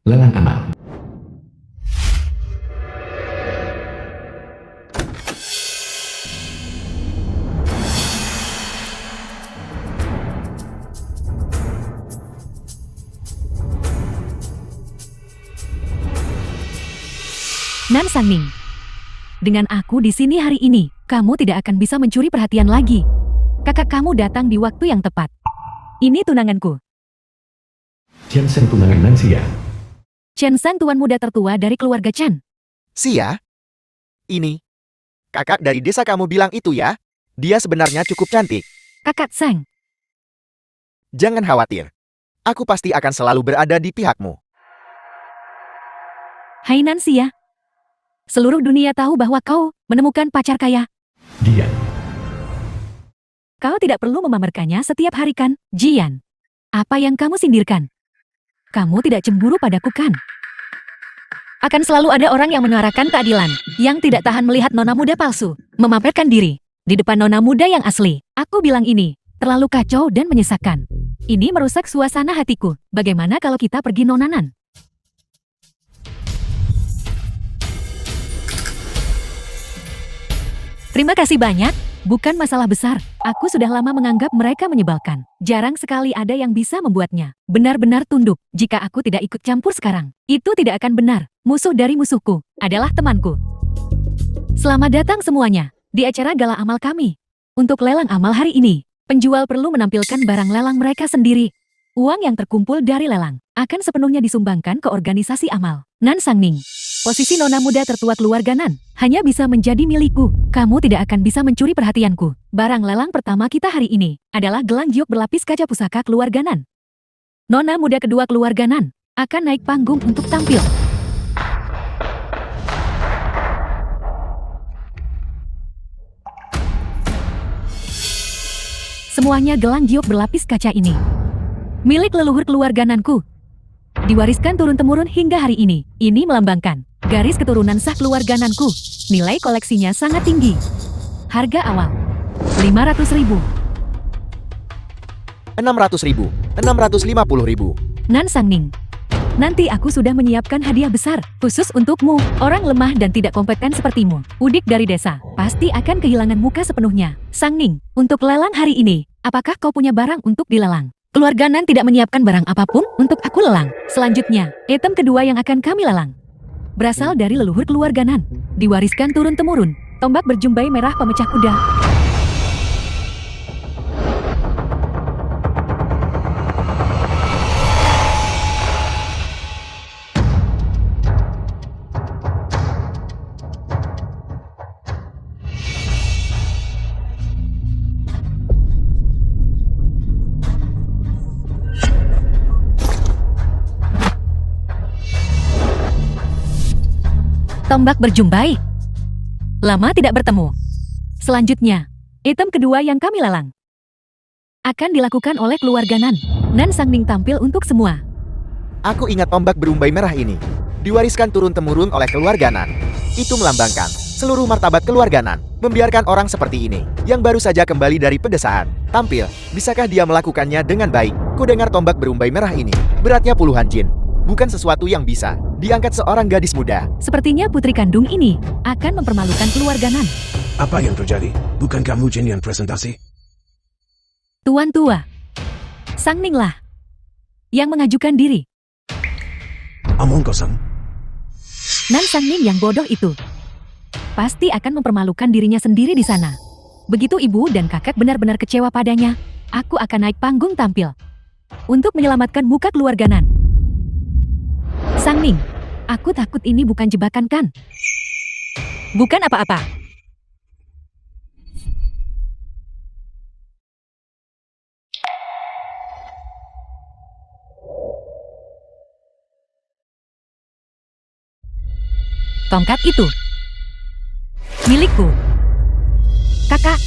Lelang amal. Nan Sangning, dengan aku di sini hari ini, kamu tidak akan bisa mencuri perhatian lagi. Kakak kamu datang di waktu yang tepat. Ini tunanganku. Chen Sheng tunangan Nan Xia. Chen Sang tuan muda tertua dari keluarga Chen. Xia? Ini. Kakak dari desa kamu bilang itu ya? Dia sebenarnya cukup cantik. Kakak Sang, Jangan khawatir. Aku pasti akan selalu berada di pihakmu. hai Nan Xia. Seluruh dunia tahu bahwa kau menemukan pacar kaya. Diam. Kau tidak perlu memamerkannya setiap hari kan, Jian? Apa yang kamu sindirkan? Kamu tidak cemburu padaku kan? Akan selalu ada orang yang menyuarakan keadilan, yang tidak tahan melihat nona muda palsu, memamerkan diri. Di depan nona muda yang asli, aku bilang ini, terlalu kacau dan menyesakkan. Ini merusak suasana hatiku. Bagaimana kalau kita pergi nonanan? Terima kasih banyak. Bukan masalah besar. Aku sudah lama menganggap mereka menyebalkan. Jarang sekali ada yang bisa membuatnya benar-benar tunduk. Jika aku tidak ikut campur sekarang, itu tidak akan benar. Musuh dari musuhku adalah temanku. Selamat datang semuanya di acara gala amal kami. Untuk lelang amal hari ini, penjual perlu menampilkan barang lelang mereka sendiri. Uang yang terkumpul dari lelang akan sepenuhnya disumbangkan ke organisasi amal. Nan Sangning, posisi nona muda tertua keluarga Nan hanya bisa menjadi milikku. Kamu tidak akan bisa mencuri perhatianku. Barang lelang pertama kita hari ini adalah gelang giok berlapis kaca pusaka keluarga Nan. Nona muda kedua keluarga Nan akan naik panggung untuk tampil. Semuanya gelang giok berlapis kaca ini milik leluhur keluarga Nanku. Diwariskan turun-temurun hingga hari ini. Ini melambangkan garis keturunan sah keluarga Nanku. Nilai koleksinya sangat tinggi. Harga awal 500.000. 600.000, 650.000. Nan Sangning, nanti aku sudah menyiapkan hadiah besar khusus untukmu. Orang lemah dan tidak kompeten sepertimu, udik dari desa, pasti akan kehilangan muka sepenuhnya. Sangning, untuk lelang hari ini, apakah kau punya barang untuk dilelang? Keluarga Nan tidak menyiapkan barang apapun untuk aku lelang. Selanjutnya, item kedua yang akan kami lelang berasal dari leluhur keluarga Nan. Diwariskan turun-temurun, tombak berjumbai merah pemecah kuda. Tombak berjumbai. Lama tidak bertemu. Selanjutnya, item kedua yang kami lelang akan dilakukan oleh keluarga Nan. Nan Sangning tampil untuk semua. Aku ingat tombak berumbai merah ini. Diwariskan turun-temurun oleh keluarga Nan. Itu melambangkan seluruh martabat keluarga Nan. Membiarkan orang seperti ini, yang baru saja kembali dari pedesaan, tampil. Bisakah dia melakukannya dengan baik? Ku dengar tombak berumbai merah ini beratnya puluhan jin. Bukan sesuatu yang bisa diangkat seorang gadis muda. Sepertinya putri kandung ini akan mempermalukan keluarga Nan. Apa yang terjadi? Bukan kamu Jin yang presentasi? Tuan tua, Sangning lah yang mengajukan diri. Omong kosong. Nan Sangning yang bodoh itu pasti akan mempermalukan dirinya sendiri di sana. Begitu ibu dan kakak benar-benar kecewa padanya, aku akan naik panggung tampil untuk menyelamatkan muka keluarga Nan. Sangning, aku takut ini bukan jebakan kan? Bukan apa-apa. Tongkat itu milikku. Kakak,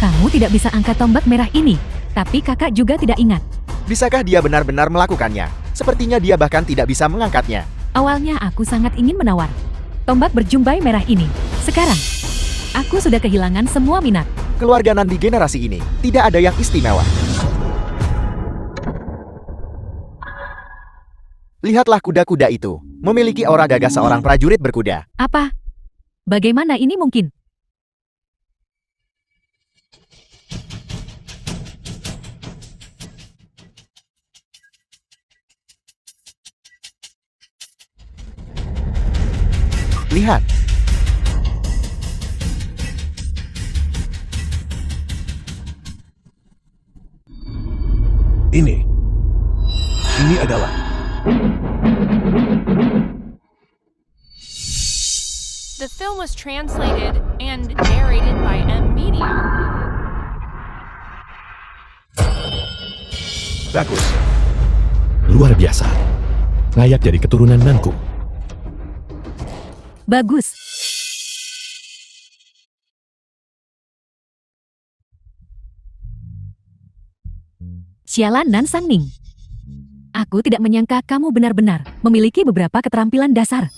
kamu tidak bisa angkat tombak merah ini, tapi kakak juga tidak ingat. Bisakah dia benar-benar melakukannya? Sepertinya dia bahkan tidak bisa mengangkatnya. Awalnya aku sangat ingin menawar tombak berjumbai merah ini. Sekarang, aku sudah kehilangan semua minat. Keluarga Nan di generasi ini tidak ada yang istimewa. Lihatlah kuda-kuda itu. Memiliki aura gagah seorang prajurit berkuda. Apa? Bagaimana ini mungkin? Lihat. Ini adalah The film was translated and narrated by M. Media. bagus. Luar biasa. Layak jadi keturunan Nanku. Bagus. Sialan Nan Sangning. Aku tidak menyangka kamu benar-benar memiliki beberapa keterampilan dasar.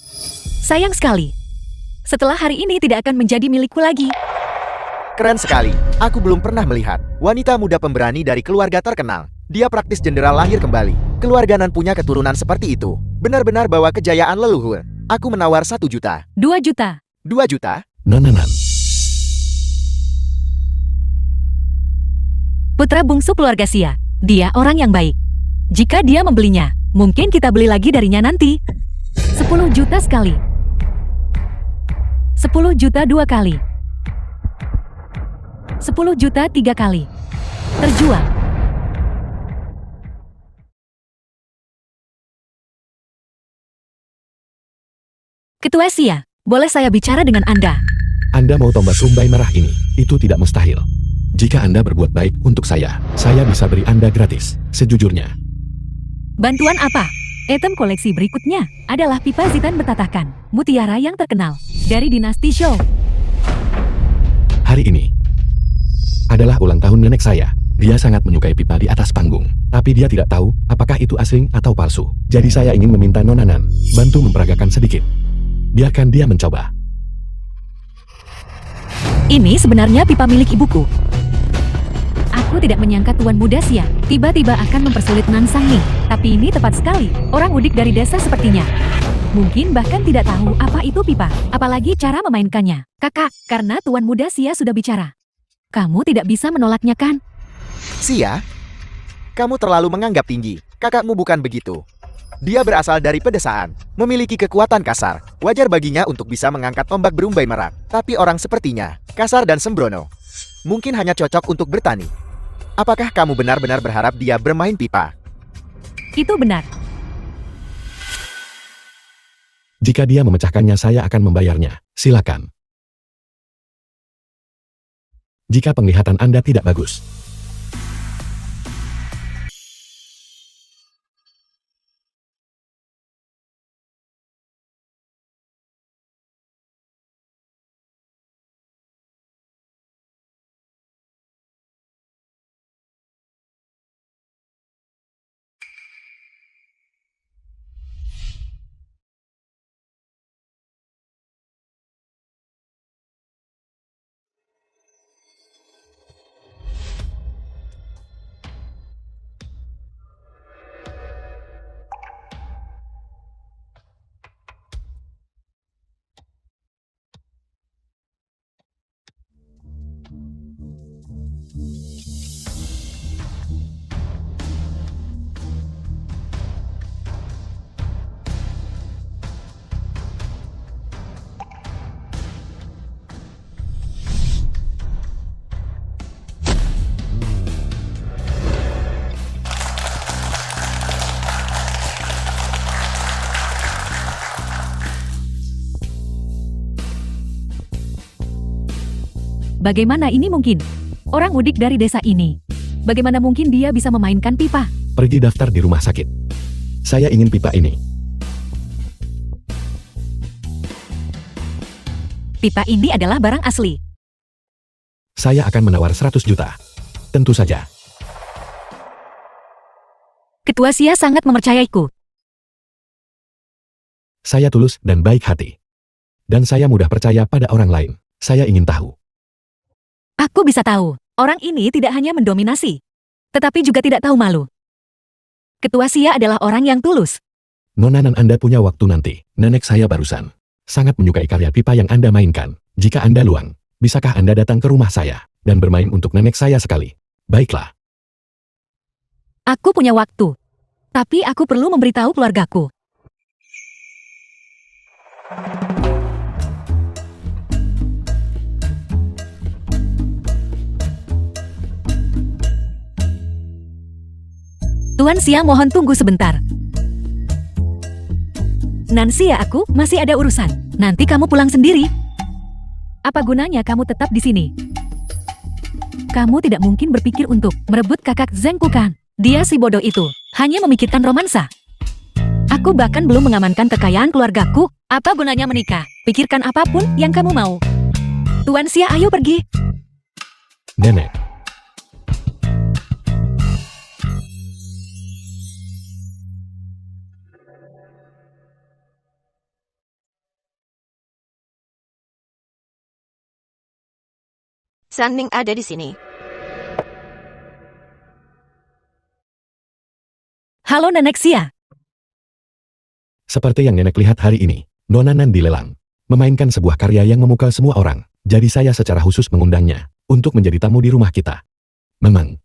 Sayang sekali. Setelah hari ini tidak akan menjadi milikku lagi. Keren sekali. Aku belum pernah melihat wanita muda pemberani dari keluarga terkenal. Dia praktis jenderal lahir kembali. Keluarga Nan punya keturunan seperti itu. Benar-benar bawa kejayaan leluhur. Aku menawar 1 juta. 2 juta. 2 juta? Nananan. Putra bungsu keluarga Xia. Dia orang yang baik. Jika dia membelinya, mungkin kita beli lagi darinya nanti. 10 juta sekali. 10 juta 2 kali. 10 juta 3 kali. Terjual. Ketua Xia, boleh saya bicara dengan Anda? Anda mau tombak rumbai merah ini, itu tidak mustahil. Jika Anda berbuat baik untuk saya bisa beri Anda gratis, sejujurnya. Bantuan apa? Item koleksi berikutnya adalah pipa Zitan bertatahkan, mutiara yang terkenal, dari dinasti Shou. Hari ini adalah ulang tahun nenek saya. Dia sangat menyukai pipa di atas panggung, tapi dia tidak tahu apakah itu asing atau palsu. Jadi saya ingin meminta Nonanan bantu memperagakan sedikit. Biarkan dia mencoba. Ini sebenarnya pipa milik ibuku. Aku tidak menyangka Tuan Muda Xia tiba-tiba akan mempersulit Nan Sangning. Tapi ini tepat sekali, orang udik dari desa sepertinya. Mungkin bahkan tidak tahu apa itu pipa, apalagi cara memainkannya. Kakak, karena Tuan Muda Xia sudah bicara. Kamu tidak bisa menolaknya kan? Xia? Kamu terlalu menganggap tinggi. Kakakmu bukan begitu. Dia berasal dari pedesaan, memiliki kekuatan kasar. Wajar baginya untuk bisa mengangkat tombak berumbai merak. Tapi orang sepertinya, kasar dan sembrono. Mungkin hanya cocok untuk bertani. Apakah kamu benar-benar berharap dia bermain pipa? Itu benar. Jika dia memecahkannya, saya akan membayarnya. Silakan. Jika penglihatan Anda tidak bagus, Bagaimana ini mungkin? Orang udik dari desa ini. Bagaimana mungkin dia bisa memainkan pipa? pergi daftar di rumah sakit. Saya ingin pipa ini. Pipa ini adalah barang asli. Saya akan menawar 100 juta. Tentu saja. Ketua Xia sangat mempercayaiku. Saya tulus dan baik hati. Dan saya mudah percaya pada orang lain. Saya ingin tahu. Aku bisa tahu, orang ini tidak hanya mendominasi, tetapi juga tidak tahu malu. Ketua Xia adalah orang yang tulus. Nona Nan Anda punya waktu nanti. Nenek saya barusan sangat menyukai karya pipa yang Anda mainkan. Jika Anda luang, bisakah Anda datang ke rumah saya dan bermain untuk nenek saya sekali? Baiklah. Aku punya waktu. Tapi aku perlu memberitahu keluargaku. Tuan Xia, mohon tunggu sebentar. Nancy, ya, aku masih ada urusan. Nanti kamu pulang sendiri. Apa gunanya kamu tetap di sini? Kamu tidak mungkin berpikir untuk merebut kakak Zheng Kukan. Dia si bodoh itu hanya memikirkan romansa. Aku bahkan belum mengamankan kekayaan keluargaku. Apa gunanya menikah? Pikirkan apapun yang kamu mau. Tuan Xia, ayo pergi. Nenek. Sanming ada di sini. Halo Nenek Xia. Seperti yang nenek lihat hari ini, Nona Nan dilelang. Memainkan sebuah karya yang memukau semua orang. Jadi saya secara khusus mengundangnya untuk menjadi tamu di rumah kita. Memang.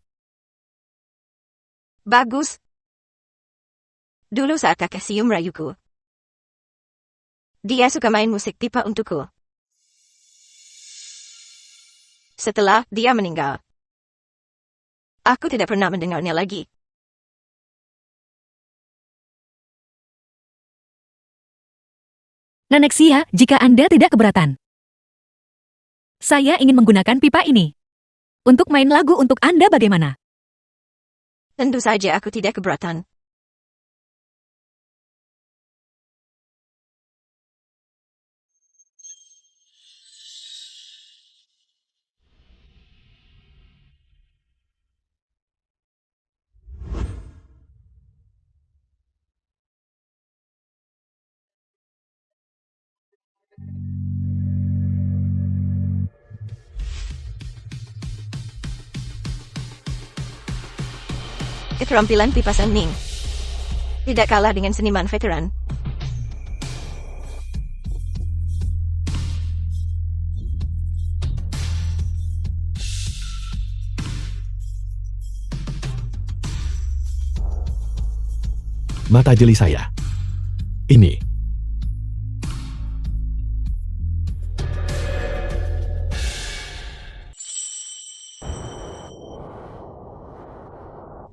Bagus. Dulu saat kakak Sium rayuku, dia suka main musik pipa untukku. Setelah dia meninggal, aku tidak pernah mendengarnya lagi. Nenek Xia, jika Anda tidak keberatan, saya ingin menggunakan pipa ini untuk main lagu untuk Anda, bagaimana? Tentu saja aku tidak keberatan. Keterampilan pipa Sanming tidak kalah dengan seniman veteran. Mata jeli saya. Ini.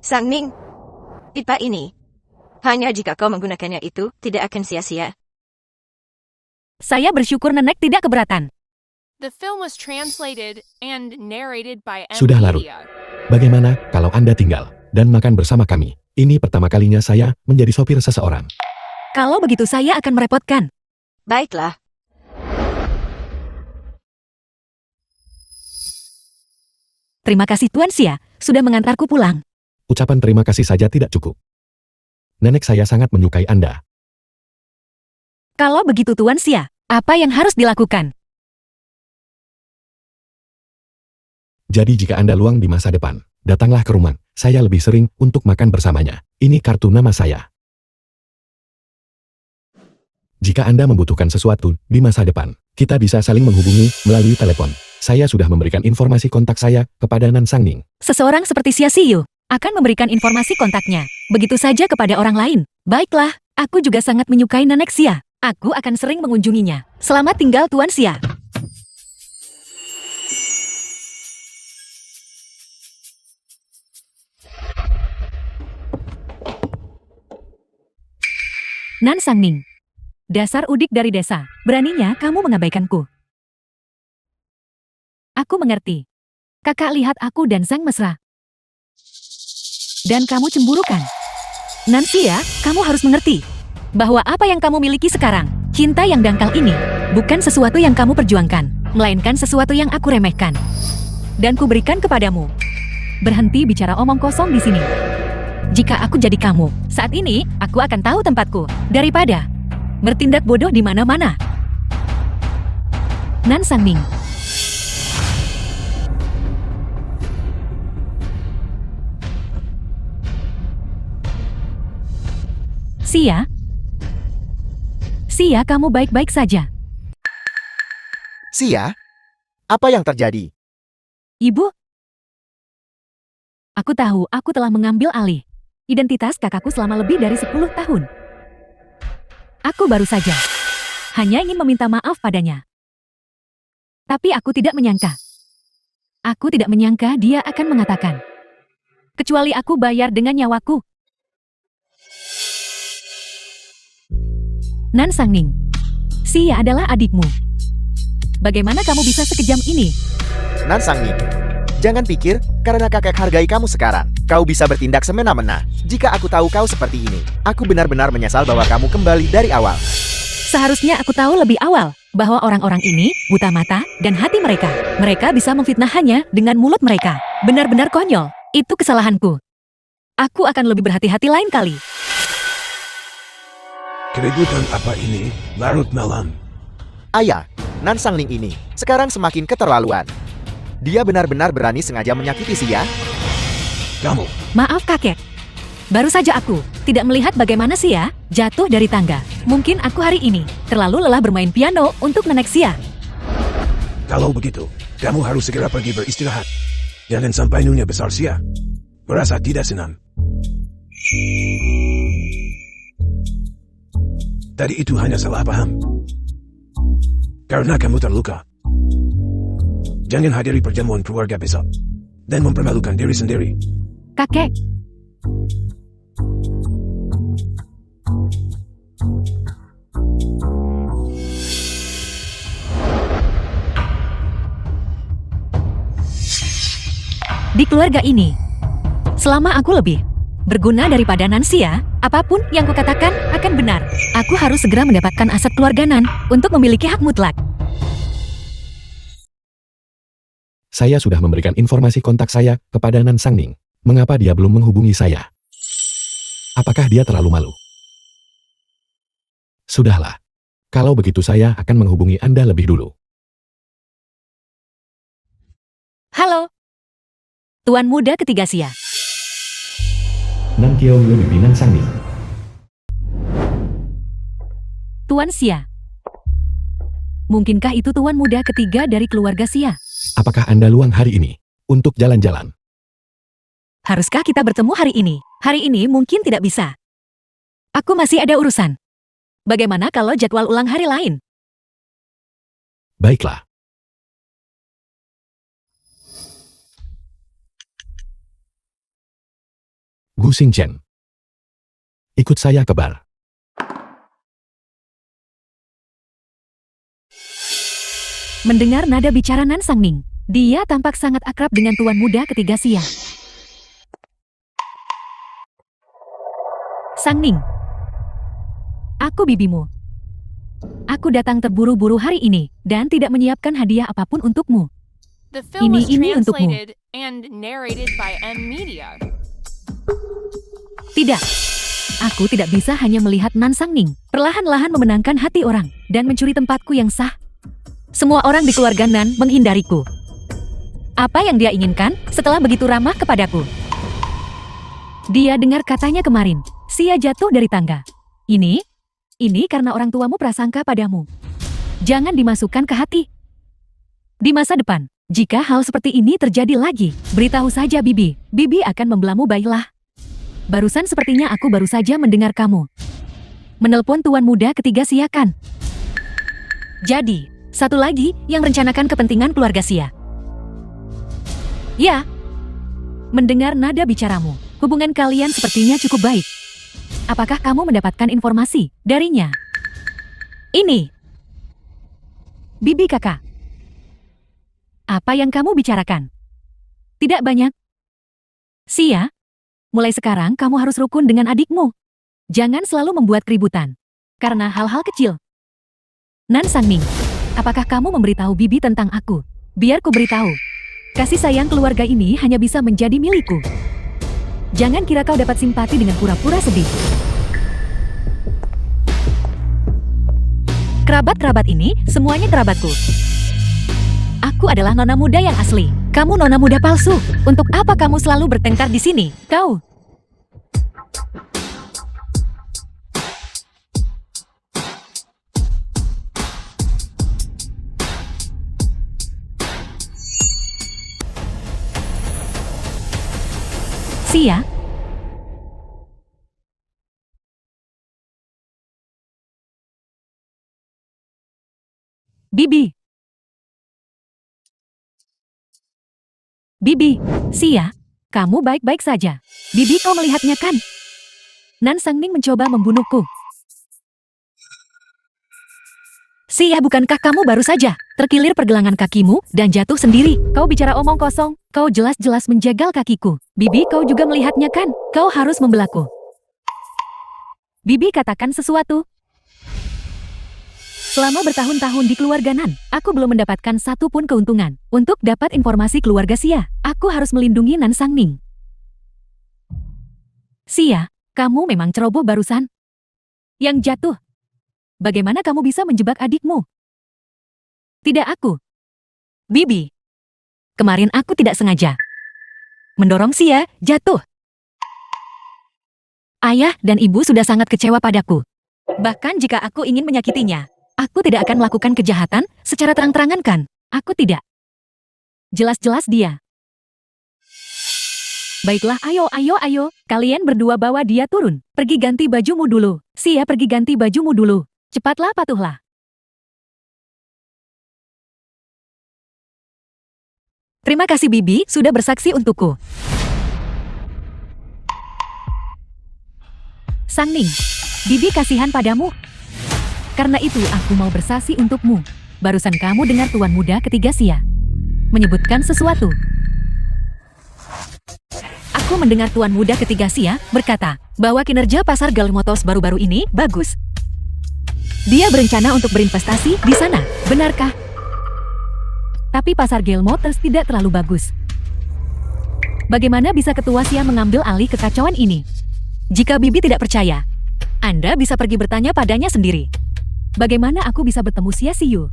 Sanming, pipa ini, hanya jika kau menggunakannya itu, tidak akan sia-sia. Saya bersyukur Nenek tidak keberatan. The film was translated and narrated by Sudah larut. Media. Bagaimana kalau Anda tinggal dan makan bersama kami? Ini pertama kalinya saya menjadi sopir seseorang. Kalau begitu saya akan merepotkan. Baiklah. Terima kasih Tuan Xia, sudah mengantarku pulang. Ucapan terima kasih saja tidak cukup. Nenek saya sangat menyukai Anda. Kalau begitu Tuan Xia, apa yang harus dilakukan? Jadi jika Anda luang di masa depan, datanglah ke rumah. Saya lebih sering untuk makan bersamanya. Ini kartu nama saya. Jika Anda membutuhkan sesuatu di masa depan, kita bisa saling menghubungi melalui telepon. Saya sudah memberikan informasi kontak saya kepada Nan Sangning. Seseorang seperti Xia Xiyu akan memberikan informasi kontaknya. Begitu saja kepada orang lain. Baiklah, aku juga sangat menyukai Nenek Xia. Aku akan sering mengunjunginya. Selamat tinggal Tuan Xia. Nan Sangning. Dasar udik dari desa. Beraninya kamu mengabaikanku. Aku mengerti. Kakak lihat aku dan Zhang mesra. Dan kamu cemburu kan? Nancy ya, kamu harus mengerti bahwa apa yang kamu miliki sekarang, cinta yang dangkal ini, bukan sesuatu yang kamu perjuangkan, melainkan sesuatu yang aku remehkan. Dan ku berikan kepadamu. Berhenti bicara omong kosong di sini. Jika aku jadi kamu, saat ini, aku akan tahu tempatku, daripada bertindak bodoh di mana-mana. Nan Sangming. Xia, Sia, kamu baik-baik saja. Sia, apa yang terjadi? Ibu? Aku tahu aku telah mengambil alih identitas kakakku selama lebih dari 10 tahun. Aku baru saja hanya ingin meminta maaf padanya. Tapi aku tidak menyangka. Aku tidak menyangka dia akan mengatakan. Kecuali aku bayar dengan nyawaku. Nan Sangning, Sia adalah adikmu. Bagaimana kamu bisa sekejam ini? Nan Sangning, jangan pikir karena kakek hargai kamu sekarang, kau bisa bertindak semena-mena. Jika aku tahu kau seperti ini, aku benar-benar menyesal bahwa kamu kembali dari awal. Seharusnya aku tahu lebih awal bahwa orang-orang ini buta mata dan hati mereka. Mereka bisa memfitnah hanya dengan mulut mereka. Benar-benar konyol. Itu kesalahanku. Aku akan lebih berhati-hati lain kali. Keributan apa ini, larut malam? Ayah, Nan Sangling ini sekarang semakin keterlaluan. Dia benar-benar berani sengaja menyakiti Sia. Kamu, Maaf kakek. Baru saja aku tidak melihat bagaimana Sia jatuh dari tangga. Mungkin aku hari ini terlalu lelah bermain piano untuk nenek Sia. kalau begitu, kamu harus segera pergi beristirahat. Jangan sampai Nyonya Besar Sia merasa tidak senang. Tadi itu hanya salah paham. Karena kamu terluka. Jangan hadiri perjamuan keluarga besok dan mempermalukan diri sendiri. Kakek, di keluarga ini, selama aku lebih berguna daripada Nansia, apapun yang kukatakan akan benar. Aku harus segera mendapatkan aset keluarga Nan untuk memiliki hak mutlak. Saya sudah memberikan informasi kontak saya kepada Nan Sangning. Mengapa dia belum menghubungi saya? Apakah dia terlalu malu? Sudahlah. Kalau begitu saya akan menghubungi Anda lebih dulu. Halo, Tuan Muda ketiga Sia. Nan Kiao Yue Bibi Nan Sangning. Tuan Sia. Mungkinkah itu Tuan Muda ketiga dari keluarga Sia? Apakah Anda luang hari ini untuk jalan-jalan? Haruskah kita bertemu hari ini? Hari ini mungkin tidak bisa. Aku masih ada urusan. Bagaimana kalau jadwal ulang hari lain? Baiklah. Gu Xingchen. Ikut saya ke bar. Mendengar nada bicara Nan Sangning, dia tampak sangat akrab dengan Tuan Muda ketiga Sia. Sangning, aku bibimu. Aku datang terburu-buru hari ini dan tidak menyiapkan hadiah apapun untukmu. The film was Ini untukmu. translated and narrated by M Media. Tidak. Aku tidak bisa hanya melihat Nan Sangning perlahan-lahan memenangkan hati orang dan mencuri tempatku yang sah. Semua orang di keluarga Nan menghindariku. Apa yang dia inginkan setelah begitu ramah kepadaku? Dia dengar katanya kemarin, Sia jatuh dari tangga. Ini karena orang tuamu prasangka padamu. Jangan dimasukkan ke hati. Di masa depan, jika hal seperti ini terjadi lagi, beritahu saja Bibi. Bibi akan membelamu baiklah. Barusan sepertinya aku baru saja mendengar kamu menelpon Tuan Muda ketiga Sia kan? Jadi, satu lagi yang rencanakan kepentingan keluarga Sia. Ya, mendengar nada bicaramu, hubungan kalian sepertinya cukup baik. Apakah kamu mendapatkan informasi darinya? Ini. Bibi kakak. Apa yang kamu bicarakan? Tidak banyak. Sia, mulai sekarang kamu harus rukun dengan adikmu. Jangan selalu membuat keributan. Karena hal-hal kecil. Nan Sangning, apakah kamu memberitahu Bibi tentang aku? Biar ku beritahu. Kasih sayang keluarga ini hanya bisa menjadi milikku. Jangan kira kau dapat simpati dengan pura-pura sedih. Kerabat-kerabat ini semuanya kerabatku. Aku adalah nona muda yang asli. Kamu nona muda palsu. Untuk apa kamu selalu bertengkar di sini? Kau. Sia? Bibi. Bibi, Sia, kamu baik-baik saja. Bibi, kau melihatnya kan? Nan Sangning mencoba membunuhku. Sia, bukankah kamu baru saja terkilir pergelangan kakimu dan jatuh sendiri? Kau bicara omong kosong, kau jelas-jelas menjegal kakiku. Bibi, kau juga melihatnya kan? Kau harus membelaku. Bibi, katakan sesuatu. Selama bertahun-tahun di keluarga Nan, aku belum mendapatkan satu pun keuntungan. Untuk dapat informasi keluarga Sia, aku harus melindungi Nan Sangning. Sia, kamu memang ceroboh barusan. Yang jatuh. Bagaimana kamu bisa menjebak adikmu? Tidak aku. Bibi. Kemarin aku tidak sengaja mendorong Sia jatuh. Ayah dan ibu sudah sangat kecewa padaku. Bahkan jika aku ingin menyakitinya, aku tidak akan melakukan kejahatan secara terang-terangan kan? Aku tidak. Jelas-jelas dia. Baiklah, ayo. Kalian berdua bawa dia turun. Pergi ganti bajumu dulu. Sia, pergi ganti bajumu dulu. Cepatlah, patuhlah. Terima kasih Bibi, sudah bersaksi untukku. Sangning, Bibi kasihan padamu. Karena itu aku mau bersaksi untukmu. Barusan kamu dengar tuan muda ketiga Sia menyebutkan sesuatu. Aku mendengar tuan muda ketiga Sia berkata bahwa kinerja pasar Galmotos baru-baru ini bagus. Dia berencana untuk berinvestasi di sana, benarkah? Tapi pasar Galmotos tidak terlalu bagus. Bagaimana bisa ketua Sia mengambil alih kekacauan ini? Jika Bibi tidak percaya, Anda bisa pergi bertanya padanya sendiri. Bagaimana aku bisa bertemu Sia Siyu?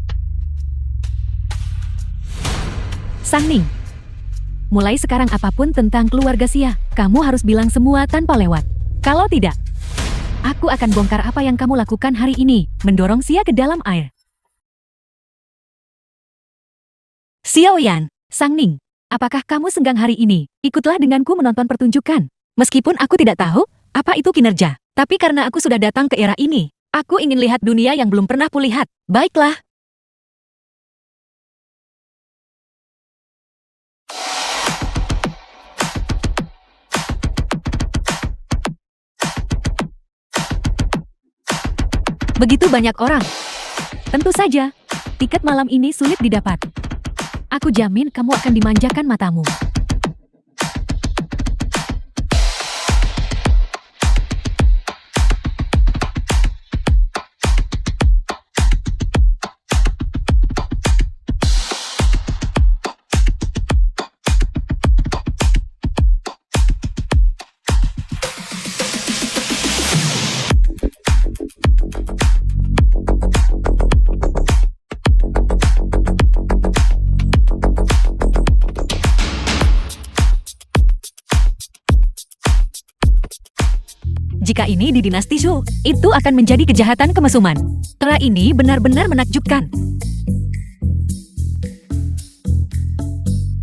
Sangning, mulai sekarang apapun tentang keluarga Sia, kamu harus bilang semua tanpa lewat. Kalau tidak, aku akan bongkar apa yang kamu lakukan hari ini, mendorong Sia ke dalam air. Xiaoyan, Sangning, apakah kamu senggang hari ini? Ikutlah denganku menonton pertunjukan. Meskipun aku tidak tahu apa itu kinerja, tapi karena aku sudah datang ke era ini, aku ingin lihat dunia yang belum pernah kulihat. Baiklah. Begitu banyak orang. Tentu saja, tiket malam ini sulit didapat. Aku jamin kamu akan dimanjakan matamu. Jika ini di dinasti Zhou, itu akan menjadi kejahatan kemesuman. Cara ini benar-benar menakjubkan.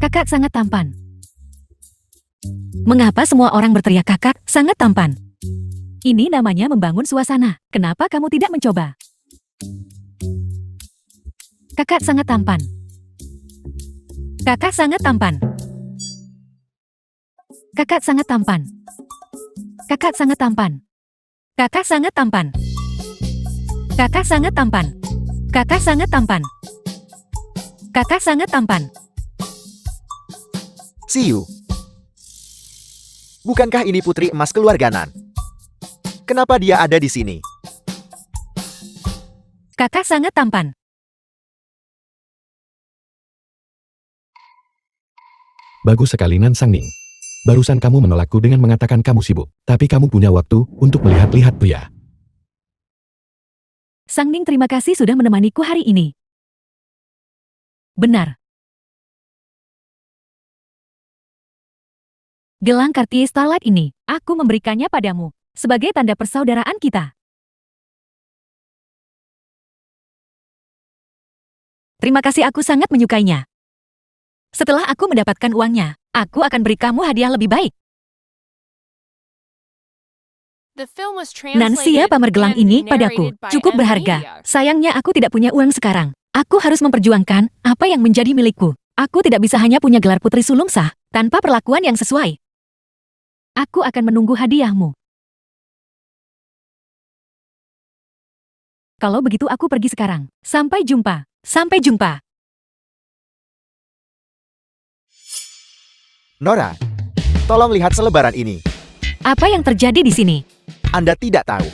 Kakak sangat tampan. Mengapa semua orang berteriak kakak sangat tampan? Ini namanya membangun suasana. Kenapa kamu tidak mencoba? Kakak sangat tampan. Kakak sangat tampan. Kakak sangat tampan. Kakak sangat tampan. Kakak sangat tampan. Kakak sangat tampan. Kakak sangat tampan. Kakak sangat tampan. Siyu. Bukankah ini putri emas keluarga Nan? Kenapa dia ada di sini? Kakak sangat tampan. Bagus sekali Nan Sangning. Barusan kamu menolakku dengan mengatakan kamu sibuk, tapi kamu punya waktu untuk melihat-lihat pria. Sangning, terima kasih sudah menemaniku hari ini. Benar. Gelang Cartier Starlight ini, aku memberikannya padamu, sebagai tanda persaudaraan kita. Terima kasih, aku sangat menyukainya. Setelah aku mendapatkan uangnya, aku akan beri kamu hadiah lebih baik. The film was translated Nansia pamer gelang and ini padaku, narrated by cukup berharga. Emilia. Sayangnya aku tidak punya uang sekarang. Aku harus memperjuangkan apa yang menjadi milikku. Aku tidak bisa hanya punya gelar putri sulung sah, tanpa perlakuan yang sesuai. Aku akan menunggu hadiahmu. Kalau begitu aku pergi sekarang. Sampai jumpa. Sampai jumpa. Nora, tolong lihat selebaran ini. Apa yang terjadi di sini? Anda tidak tahu.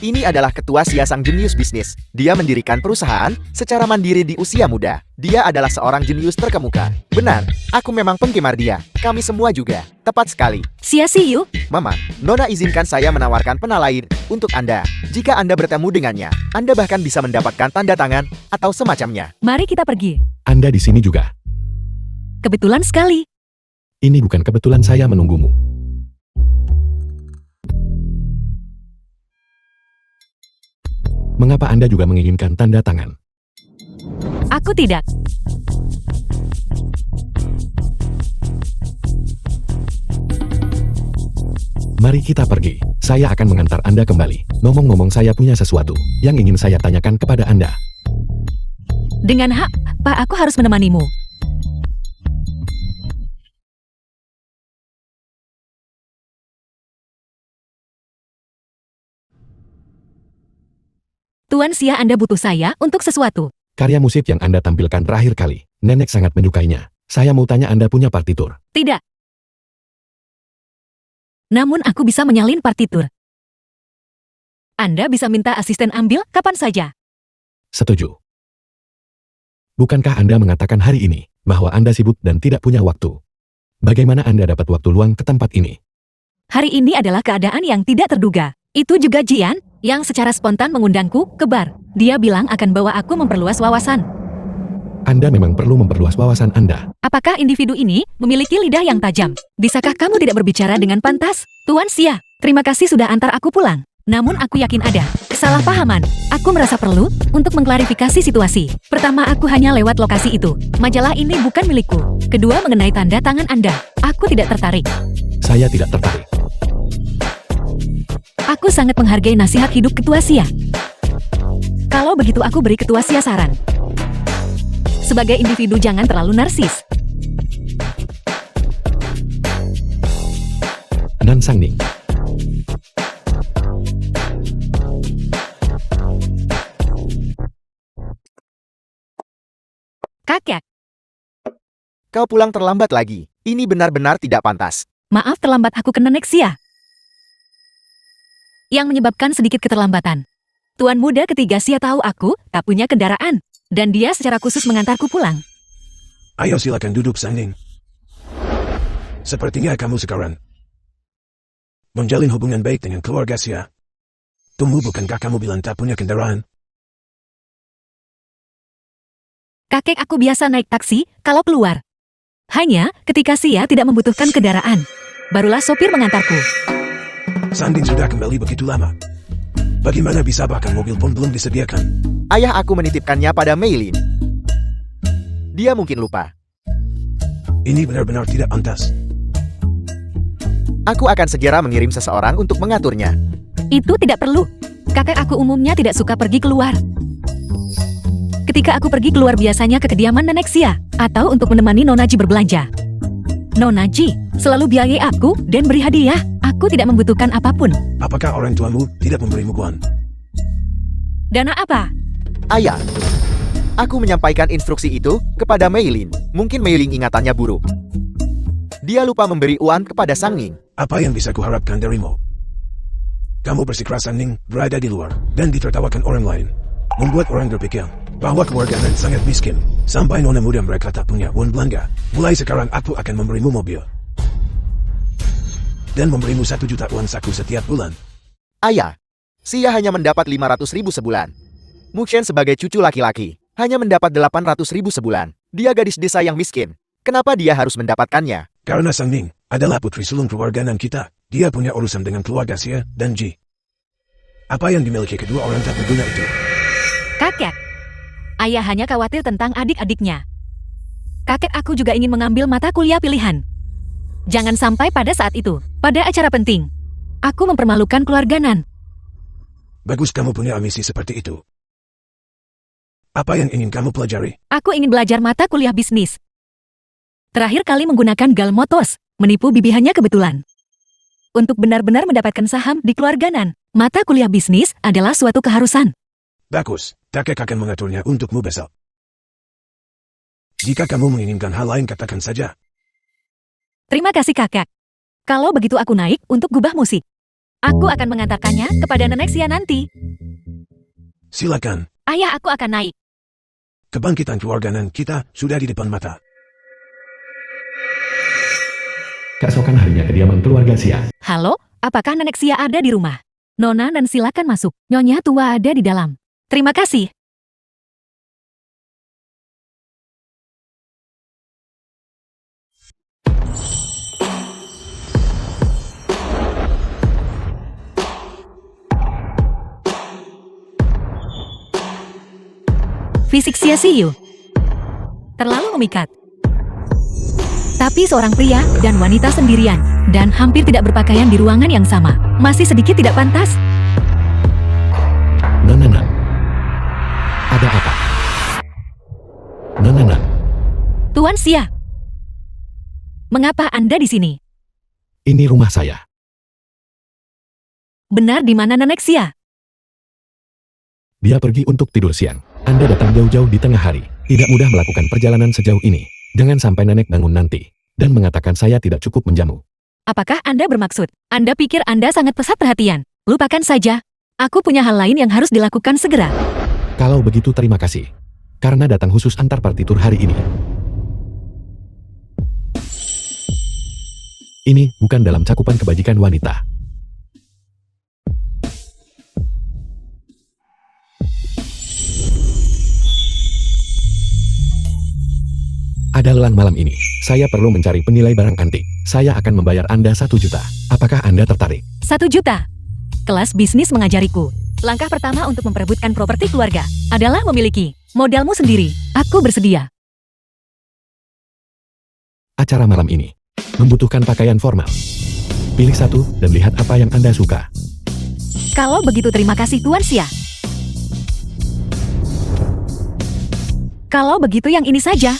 Ini adalah ketua Sia sang jenius bisnis. Dia mendirikan perusahaan secara mandiri di usia muda. Dia adalah seorang jenius terkemuka. Benar, aku memang penggemar dia. Kami semua juga. Tepat sekali. Sia Siyu, Mama, Nona izinkan saya menawarkan pena lain untuk Anda. Jika Anda bertemu dengannya, Anda bahkan bisa mendapatkan tanda tangan atau semacamnya. mari kita pergi. Anda di sini juga. Kebetulan sekali. Ini bukan kebetulan saya menunggumu. Mengapa Anda juga menginginkan tanda tangan? Aku tidak. Mari kita pergi. Saya akan mengantar Anda kembali. Ngomong-ngomong, saya punya sesuatu yang ingin saya tanyakan kepada Anda. Dengan hak, Pak, aku harus menemanimu. Tuan Sia, Anda butuh saya untuk sesuatu. Karya musik yang Anda tampilkan terakhir kali, Nenek sangat menyukainya. Saya mau tanya, Anda punya partitur? Tidak. Namun aku bisa menyalin partitur. Anda bisa minta asisten ambil kapan saja. Setuju. Bukankah Anda mengatakan hari ini bahwa Anda sibuk dan tidak punya waktu? Bagaimana Anda dapat waktu luang ke tempat ini? Hari ini adalah keadaan yang tidak terduga. Itu juga Jian, yang secara spontan mengundangku ke bar. Dia bilang akan bawa aku memperluas wawasan. Anda memang perlu memperluas wawasan Anda. Apakah individu ini memiliki lidah yang tajam? Bisakah kamu tidak berbicara dengan pantas? Tuan Sia, terima kasih sudah antar aku pulang. Namun aku yakin ada kesalahpahaman. Aku merasa perlu untuk mengklarifikasi situasi. Pertama, aku hanya lewat lokasi itu. Majalah ini bukan milikku. Kedua, mengenai tanda tangan Anda. Aku tidak tertarik. Saya tidak tertarik. Aku sangat menghargai nasihat hidup Ketua Sia. Kalau begitu aku beri Ketua Sia saran. Sebagai individu jangan terlalu narsis. Nan Sangning. Kakek, Kau pulang terlambat lagi. Ini benar-benar tidak pantas. maaf terlambat, aku kena neksia. Yang menyebabkan sedikit keterlambatan. Tuan muda ketiga Sia tahu aku tak punya kendaraan. Dan dia secara khusus mengantarku pulang. Ayo silakan duduk, Sangning. Sepertinya kamu sekarang menjalin hubungan baik dengan keluarga Sia. Tunggu, bukankah kamu bilang tak punya kendaraan? Kakek, aku biasa naik taksi kalau keluar. Hanya ketika Sia tidak membutuhkan kendaraan. Barulah sopir mengantarku. Sangning sudah kembali begitu lama. Bagaimana bisa, bahkan mobil pun belum disediakan? Ayah aku menitipkannya pada Meilin. Dia mungkin lupa. Ini benar-benar tidak pantas. Aku akan segera mengirim seseorang untuk mengaturnya. Itu tidak perlu. Kakek aku umumnya tidak suka pergi keluar. Ketika aku pergi keluar biasanya ke kediaman nenek Sia, atau untuk menemani Nona Ji berbelanja. Nona Ji selalu biayai aku dan beri hadiah. Aku tidak membutuhkan apapun. Apakah orang tuamu tidak memberimu uang? Dana apa? Ayah, aku menyampaikan instruksi itu kepada Meilin. Mungkin Meilin ingatannya buruk. Dia lupa memberi uang kepada Sangning. Apa yang bisa kuharapkan darimu? Kamu bersikeras Sangning berada di luar dan ditertawakan orang lain. Membuat orang berpikir bahwa keluarga Nan sangat miskin. Sampai nona muda mereka tak punya uang belanja. Mulai sekarang aku akan memberimu mobil. Dan memberimu 1 juta uang saku setiap bulan. Ayah, Sia hanya mendapat 500.000 sebulan. Mukshen sebagai cucu laki-laki hanya mendapat 800.000 sebulan. Dia gadis desa yang miskin. Kenapa dia harus mendapatkannya? Karena Sangning adalah putri sulung keluarga Nan kita. Dia punya urusan dengan keluarga Sia dan Ji. Apa yang dimiliki kedua orang tak berguna itu? Kakek. Ayah hanya khawatir tentang adik-adiknya. Kakek aku juga ingin mengambil mata kuliah pilihan. Jangan sampai pada saat itu, pada acara penting, Aku mempermalukan keluarga Nan. Bagus kamu punya misi seperti itu. Apa yang ingin kamu pelajari? Aku ingin belajar mata kuliah bisnis. Terakhir kali menggunakan Galmotos, menipu bibi hanya kebetulan. Untuk benar-benar mendapatkan saham di keluarga Nan, mata kuliah bisnis adalah suatu keharusan. Bagus, kakek akan mengaturnya untukmu besok. Jika kamu menginginkan hal lain katakan saja. Terima kasih kakak. Kalau begitu aku naik untuk gubah musik. Aku akan mengantarkannya kepada nenek Sia nanti. Silakan. Ayah, aku akan naik. Kebangkitan keluarga Nan kita sudah di depan mata. Keesokan harinya kediaman keluarga Sia. Halo, apakah nenek Sia ada di rumah? Nona Nan silakan masuk. Nyonya tua ada di dalam. Terima kasih. Fisik Sia Siyu terlalu memikat. Tapi seorang pria dan wanita sendirian dan hampir tidak berpakaian di ruangan yang sama masih sedikit tidak pantas. Nonanan. Ada apa? Nonanan. Tuan Sia, mengapa Anda di sini? Ini rumah saya. Benar di mana nenek Sia? Dia pergi untuk tidur siang. Anda datang jauh-jauh di tengah hari. Tidak mudah melakukan perjalanan sejauh ini. Jangan sampai nenek bangun nanti dan mengatakan saya tidak cukup menjamu. Apakah Anda bermaksud? Anda pikir Anda sangat pesat perhatian? Lupakan saja. Aku punya hal lain yang harus dilakukan segera. Kalau begitu terima kasih. Karena datang khusus antar partitur hari ini. Ini bukan dalam cakupan kebajikan wanita. Ada lelang malam ini. Saya perlu mencari penilai barang antik. Saya akan membayar Anda 1 juta. Apakah Anda tertarik? 1 juta. Kelas bisnis mengajariku. Langkah pertama untuk memperebutkan properti keluarga adalah memiliki modalmu sendiri. Aku bersedia. Acara malam ini membutuhkan pakaian formal. Pilih satu dan lihat apa yang Anda suka. Kalau begitu terima kasih Tuan Sia. Kalau begitu yang ini saja.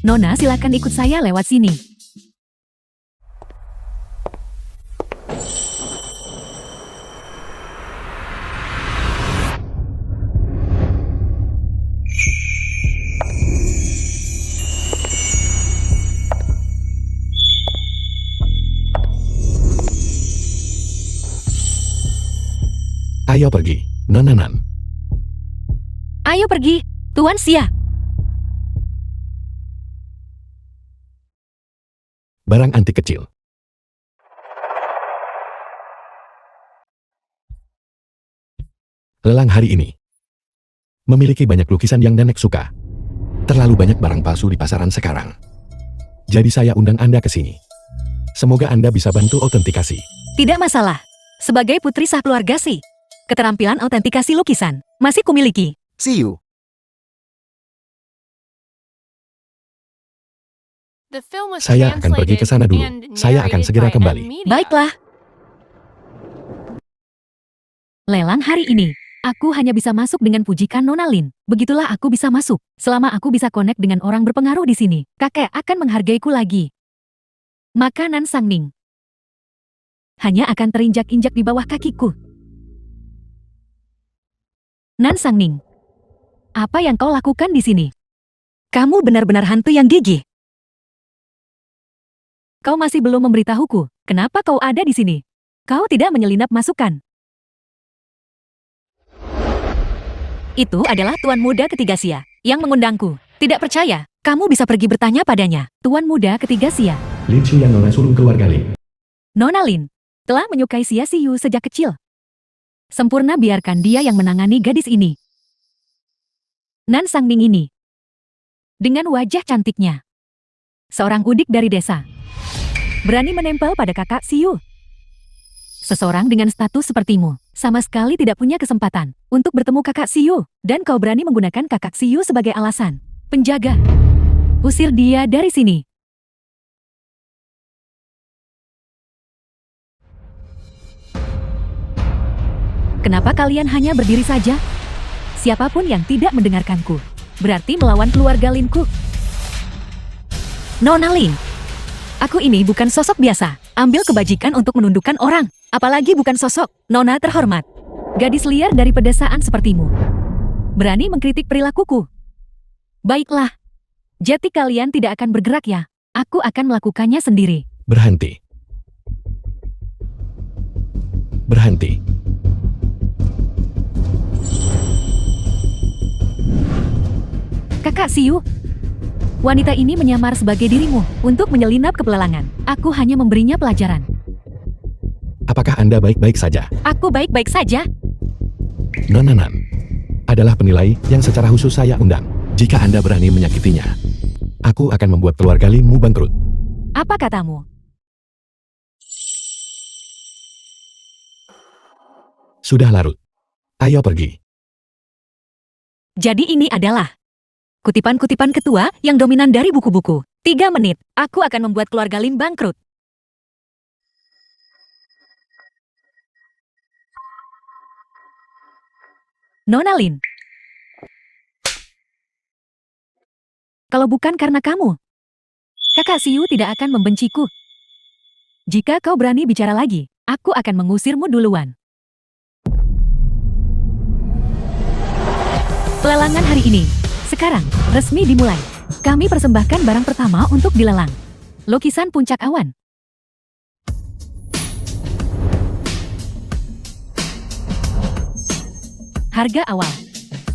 Nona silakan ikut saya lewat sini. Ayo pergi, Nonanan. Ayo pergi, Tuan Sia. Barang antik kecil. Lelang hari ini memiliki banyak lukisan yang nenek suka. Terlalu banyak barang palsu di pasaran sekarang. Jadi saya undang Anda ke sini. Semoga Anda bisa bantu autentikasi. Tidak masalah. Sebagai putri sah keluarga Si, keterampilan autentikasi lukisan masih kumiliki. Siyu. The film was Saya akan pergi ke sana dulu. translated and Saya akan narrated segera by kembali. N-Media. Baiklah. Lelang hari ini, aku hanya bisa masuk dengan pujikan Nona Lin. Begitulah aku bisa masuk. Selama aku bisa connect dengan orang berpengaruh di sini, kakek akan menghargaiku lagi. Makanan Sang Ning hanya akan terinjak-injak di bawah kakiku. Nan Sang Ning, apa yang kau lakukan di sini? Kamu benar-benar hantu yang gigih. Kau masih belum memberitahuku, kenapa kau ada di sini? Kau tidak menyelinap masukan. Itu adalah Tuan Muda Ketiga Sia yang mengundangku. Tidak percaya, kamu bisa pergi bertanya padanya. Tuan Muda Ketiga Sia, Lin Shu yang Nona sulung keluarga Lin. Nona Lin, telah menyukai Sia Siyu sejak kecil. Sempurna biarkan dia yang menangani gadis ini. Nan Sang Ning ini, dengan wajah cantiknya, seorang udik dari desa, berani menempel pada kakak Siyu. Seseorang dengan status sepertimu sama sekali tidak punya kesempatan untuk bertemu kakak Siyu, dan kau berani menggunakan kakak Siyu sebagai alasan. Penjaga, usir dia dari sini. Kenapa kalian hanya berdiri saja? Siapapun yang tidak mendengarkanku, berarti melawan keluarga Linku. Nona Lin, aku ini bukan sosok biasa. Ambil kebajikan untuk menundukkan orang, apalagi bukan sosok Nona terhormat. Gadis liar dari pedesaan sepertimu. Berani mengkritik perilakuku. Baiklah. Jadi kalian tidak akan bergerak ya? Aku akan melakukannya sendiri. Berhenti. Berhenti. Kakak Siu, wanita ini menyamar sebagai dirimu untuk menyelinap ke pelelangan. Aku hanya memberinya pelajaran. Apakah Anda baik-baik saja? Aku baik-baik saja. Nonanan adalah penilai yang secara khusus saya undang. Jika Anda berani menyakitinya, aku akan membuat keluarga Linmu bangkrut. Apa katamu? Sudah larut. Ayo pergi. Jadi ini adalah kutipan-kutipan ketua yang dominan dari buku-buku. 3 menit, aku akan membuat keluarga Lin bangkrut. Nona Lin. Kalau bukan karena kamu, Kakak Siu tidak akan membenciku. Jika kau berani bicara lagi, aku akan mengusirmu duluan. Pelelangan hari ini, sekarang, resmi dimulai. Kami persembahkan barang pertama untuk dilelang. Lukisan puncak awan. Harga awal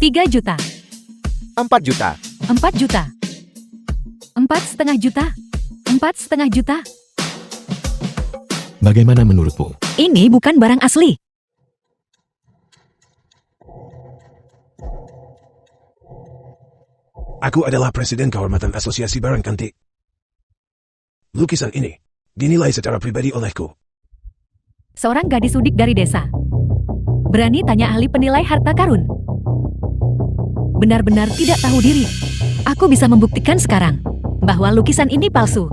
3 juta, 4 juta. 4 juta, 4,5 juta, 4,5 juta. Bagaimana menurutmu? Ini bukan barang asli. Aku adalah Presiden Kehormatan Asosiasi Barang Kantik. Lukisan ini dinilai secara pribadi olehku. Seorang gadis udik dari desa. Berani tanya ahli penilai harta karun. Benar-benar tidak tahu diri. Aku bisa membuktikan sekarang bahwa lukisan ini palsu.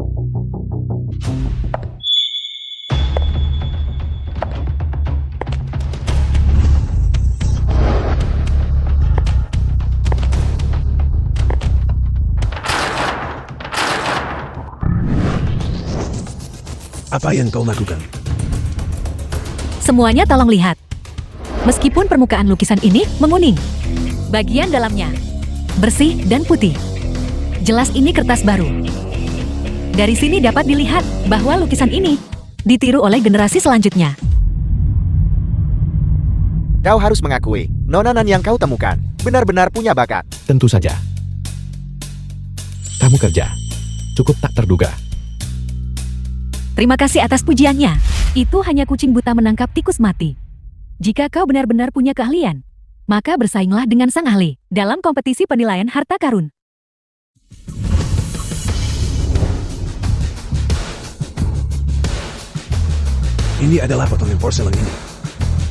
Apa yang kau lakukan? Semuanya tolong lihat. Meskipun permukaan lukisan ini menguning, bagian dalamnya bersih dan putih. Jelas ini kertas baru. Dari sini dapat dilihat bahwa lukisan ini ditiru oleh generasi selanjutnya. Kau harus mengakui, nonanan yang kau temukan benar-benar punya bakat. Tentu saja. Kamu kerja. Cukup tak terduga. Terima kasih atas pujiannya. Itu hanya kucing buta menangkap tikus mati. Jika kau benar-benar punya keahlian, maka bersainglah dengan sang ahli dalam kompetisi penilaian harta karun. Ini adalah potongan porselen ini.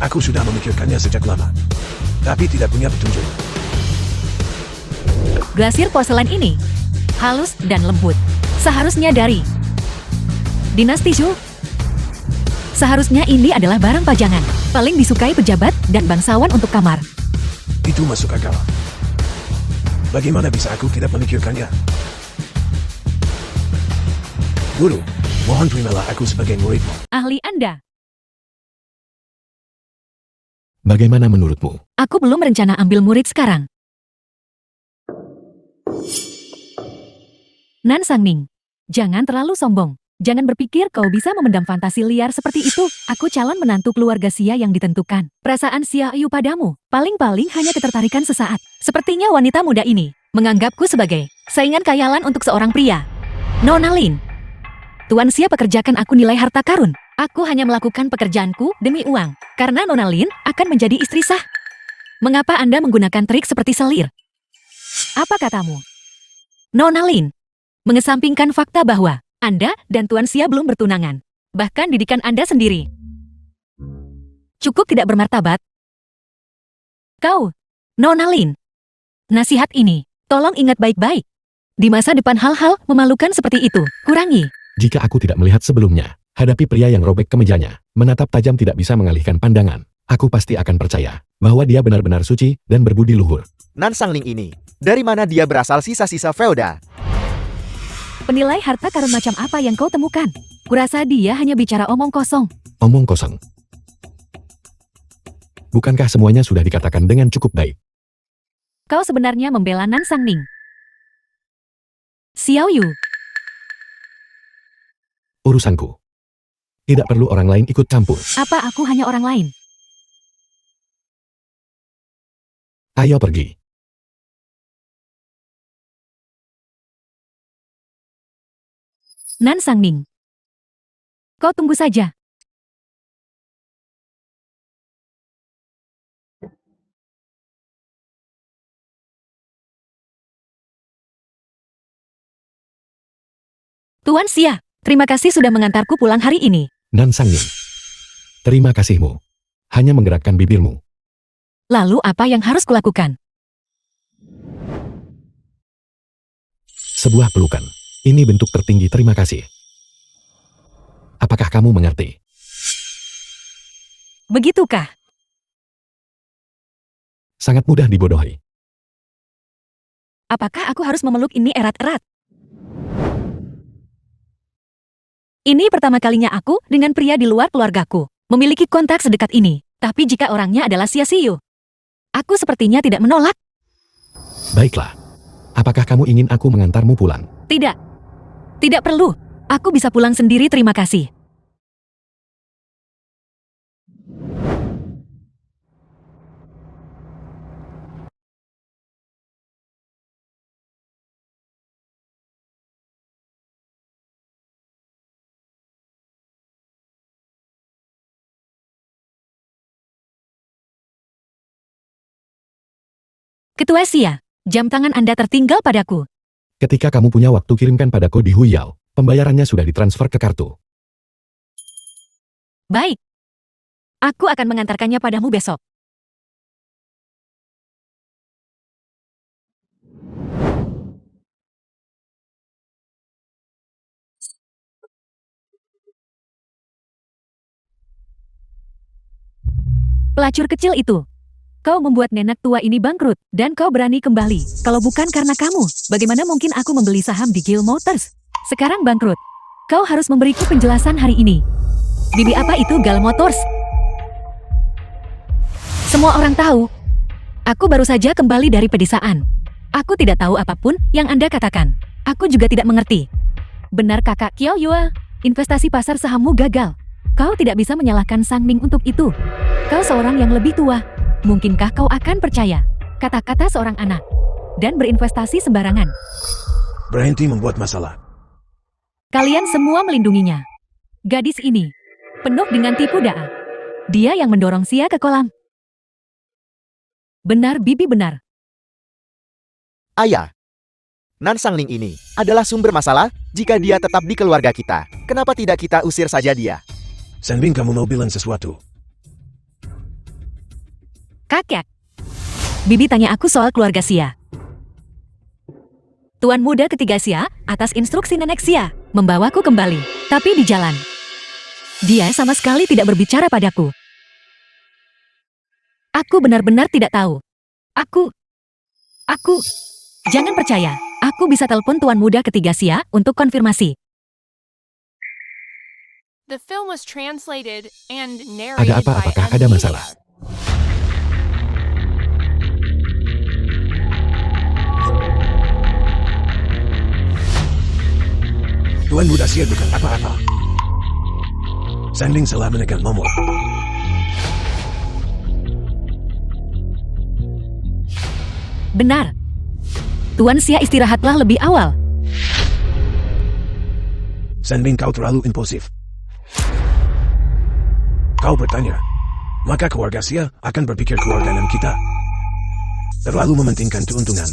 Aku sudah memikirkannya sejak lama, tapi tidak punya petunjuk. Glasir porselen ini halus dan lembut. Seharusnya dari Dinasti Zhou. Seharusnya ini adalah barang pajangan, paling disukai pejabat dan bangsawan untuk kamar. Itu masuk akal. Bagaimana bisa aku tidak memikirkannya? Guru, mohon terimalah aku sebagai muridmu. Ahli Anda, Bagaimana menurutmu? aku belum rencana ambil murid sekarang. Nan Sangning, jangan terlalu sombong. Jangan berpikir kau bisa memendam fantasi liar seperti itu. Aku calon menantu keluarga Xia yang ditentukan. Perasaan Xia Yu padamu, paling-paling hanya ketertarikan sesaat. Sepertinya wanita muda ini menganggapku sebagai saingan khayalan untuk seorang pria. Nona Lin, Tuan Xia pekerjakan aku nilai harta karun. Aku hanya melakukan pekerjaanku demi uang. Karena Nona Lin akan menjadi istri sah. Mengapa Anda menggunakan trik seperti selir? Apa katamu? Nona Lin, mengesampingkan fakta bahwa Anda dan Tuan Xia belum bertunangan. Bahkan didikan Anda sendiri cukup tidak bermartabat. Kau, Nona Lin, nasihat ini, tolong ingat baik-baik. Di masa depan hal-hal memalukan seperti itu, kurangi. Jika aku tidak melihat sebelumnya, hadapi pria yang robek kemejanya, menatap tajam tidak bisa mengalihkan pandangan. Aku pasti akan percaya bahwa dia benar-benar suci dan berbudi luhur. Nan Sangling ini, dari mana dia berasal sisa-sisa feoda? Penilai harta karun macam apa yang kau temukan? Kurasa dia hanya bicara omong kosong. Omong kosong. Bukankah semuanya sudah dikatakan dengan cukup baik? Kau sebenarnya membela Nan Sangling. Xiao Yu, Urusanku. Tidak perlu orang lain ikut campur. apa aku hanya orang lain? Ayo pergi. Nan Sangling. Kau tunggu saja. Tuan Xia, terima kasih sudah mengantarku pulang hari ini. Nan Sangling. Terima kasihmu. Hanya menggerakkan bibirmu. Lalu apa yang harus kulakukan? Sebuah pelukan. Ini bentuk tertinggi terima kasih. Apakah kamu mengerti? Begitukah? Sangat mudah dibodohi. Apakah aku harus memeluk ini erat-erat? Ini pertama kalinya aku dengan pria di luar keluargaku memiliki kontak sedekat ini. Tapi jika orangnya adalah Xia Xiu, aku sepertinya tidak menolak. Baiklah. Apakah kamu ingin aku mengantarmu pulang? Tidak. Tidak perlu. Aku bisa pulang sendiri, terima kasih. Ketua Xia, jam tangan Anda tertinggal padaku. Ketika kamu punya waktu kirimkan padaku di Huyao. Pembayarannya sudah ditransfer ke kartu. Baik. Aku akan mengantarkannya padamu besok. Pelacur kecil itu. Kau membuat nenek tua ini bangkrut, dan kau berani kembali. Kalau bukan karena kamu, bagaimana mungkin aku membeli saham di Guild Motors? Sekarang bangkrut. Kau harus memberiku penjelasan hari ini. Bibi apa itu Guild Motors? Semua orang tahu. Aku baru saja kembali dari pedesaan. Aku tidak tahu apapun yang Anda katakan. Aku juga tidak mengerti. Benar kakak Qiao Yue, investasi pasar sahammu gagal. Kau tidak bisa menyalahkan Sang Ning untuk itu. Kau seorang yang lebih tua. Mungkinkah kau akan percaya kata-kata seorang anak dan berinvestasi sembarangan? Berhenti membuat masalah. Kalian semua melindunginya. Gadis ini penuh dengan tipu daya. Dia yang mendorong Xia ke kolam. Benar, Bibi, benar. Ayah. Nan Sangling ini adalah sumber masalah jika dia tetap di keluarga kita. Kenapa tidak kita usir saja dia? Sanbing, kamu mau bilang sesuatu? Kakek. Bibi tanya aku soal keluarga Xia. Tuan muda ketiga Xia, atas instruksi nenek Xia, membawaku kembali. Tapi di jalan, dia sama sekali tidak berbicara padaku. Aku benar-benar tidak tahu. Aku... Jangan percaya. Aku bisa telepon tuan muda ketiga Xia untuk konfirmasi. The film was translated and narrated Ada apa? by Apakah M. ada Media. masalah? Tuan muda Xia bukan apa-apa. Sanbing salah menekan nomor. Benar. Tuan Xia istirahatlah lebih awal. Sanbing, kau terlalu impulsif. Kau bertanya, maka keluarga Xia akan berpikir keluarganan kita. Terlalu mementingkan keuntungan.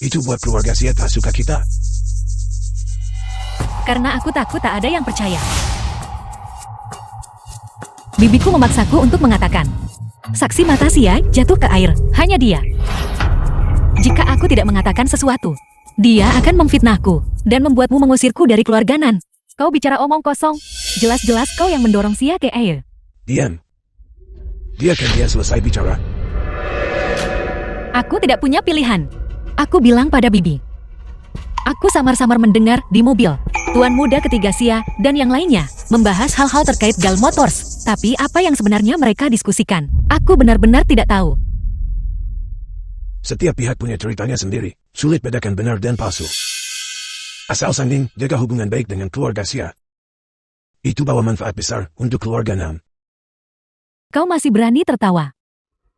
Itu buat keluarga Xia tak suka kita. Karena aku takut tak ada yang percaya. Bibiku memaksaku untuk mengatakan. Saksi mata Xia jatuh ke air, hanya dia. Jika aku tidak mengatakan sesuatu, dia akan memfitnahku dan membuatmu mengusirku dari keluarga Nan. Kau bicara omong kosong. Jelas-jelas kau yang mendorong Xia ke air. Diam. Biarkan dia selesai bicara. Aku tidak punya pilihan. Aku bilang pada Bibi. Aku samar-samar mendengar di mobil. Tuan muda ketiga Sia dan yang lainnya membahas hal-hal terkait Gal Motors. Tapi apa yang sebenarnya mereka diskusikan? Aku benar-benar tidak tahu. Setiap pihak punya ceritanya sendiri. Sulit bedakan benar dan palsu. Asal Sang Ning jaga hubungan baik dengan keluarga Sia. Itu bawa manfaat besar untuk keluarga Nam. Kau masih berani tertawa.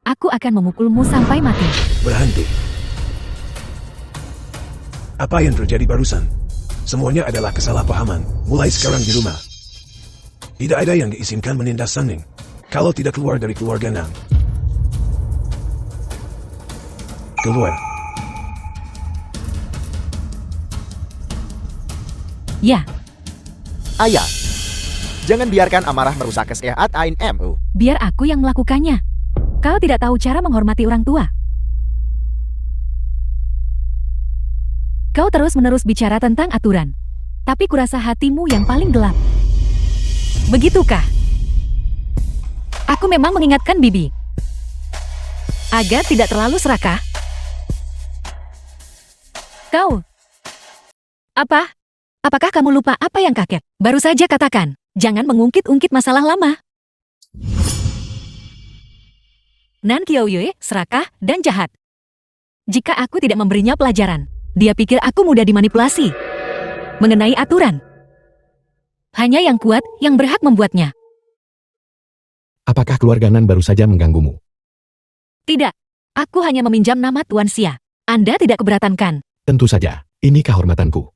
Aku akan memukulmu sampai mati. Berhenti. Apa yang terjadi barusan? Semuanya adalah kesalahpahaman. Mulai sekarang di rumah. Tidak ada yang diizinkan menindas Sang Ning. Kalau tidak keluar dari keluarga Nam. Keluar. Ya, Ayah, jangan biarkan amarah merusak kesehatan MU. biar aku yang melakukannya. Kau tidak tahu cara menghormati orang tua. Kau terus-menerus bicara tentang aturan. Tapi kurasa hatimu yang paling gelap. Begitukah? Aku memang mengingatkan Bibi. Agar tidak terlalu serakah. Kau. Apa? Apakah kamu lupa apa yang kakek baru saja katakan? Jangan mengungkit-ungkit masalah lama. Nan Qiaoyue serakah dan jahat. Jika aku tidak memberinya pelajaran, dia pikir aku mudah dimanipulasi. Mengenai aturan, hanya yang kuat yang berhak membuatnya. Apakah keluarga Nan baru saja mengganggumu? Tidak, aku hanya meminjam nama Tuan Xia. Anda tidak keberatan kan? Tentu saja, ini kehormatanku.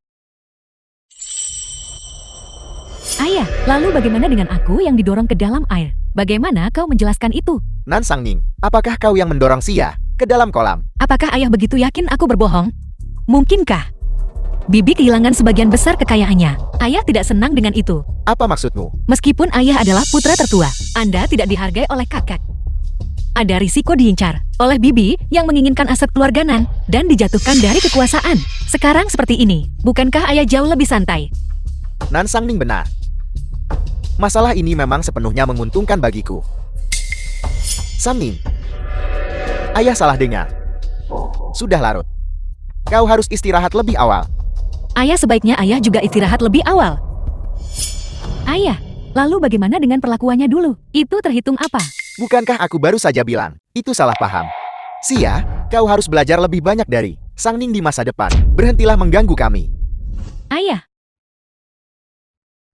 Ayah, lalu bagaimana dengan aku yang didorong ke dalam air? Bagaimana kau menjelaskan itu? Nan Sang Ning, apakah kau yang mendorong Sia ke dalam kolam? Apakah ayah begitu yakin aku berbohong? Mungkinkah? Bibi kehilangan sebagian besar kekayaannya. Ayah tidak senang dengan itu. Apa maksudmu? Meskipun ayah adalah putra tertua, Anda tidak dihargai oleh kakak. Ada risiko diincar oleh Bibi yang menginginkan aset keluarga Nan dan dijatuhkan dari kekuasaan. Sekarang seperti ini, bukankah ayah jauh lebih santai? Nan Sang Ning benar. Masalah ini memang sepenuhnya menguntungkan bagiku. Sang Ning, ayah salah dengar. Sudah larut. Kau harus istirahat lebih awal. Ayah sebaiknya ayah juga istirahat lebih awal. Ayah, lalu bagaimana dengan perlakuannya dulu? Itu terhitung apa? Bukankah aku baru saja bilang, itu salah paham. Sia, kau harus belajar lebih banyak dari Sang Ning di masa depan. Berhentilah mengganggu kami. Ayah.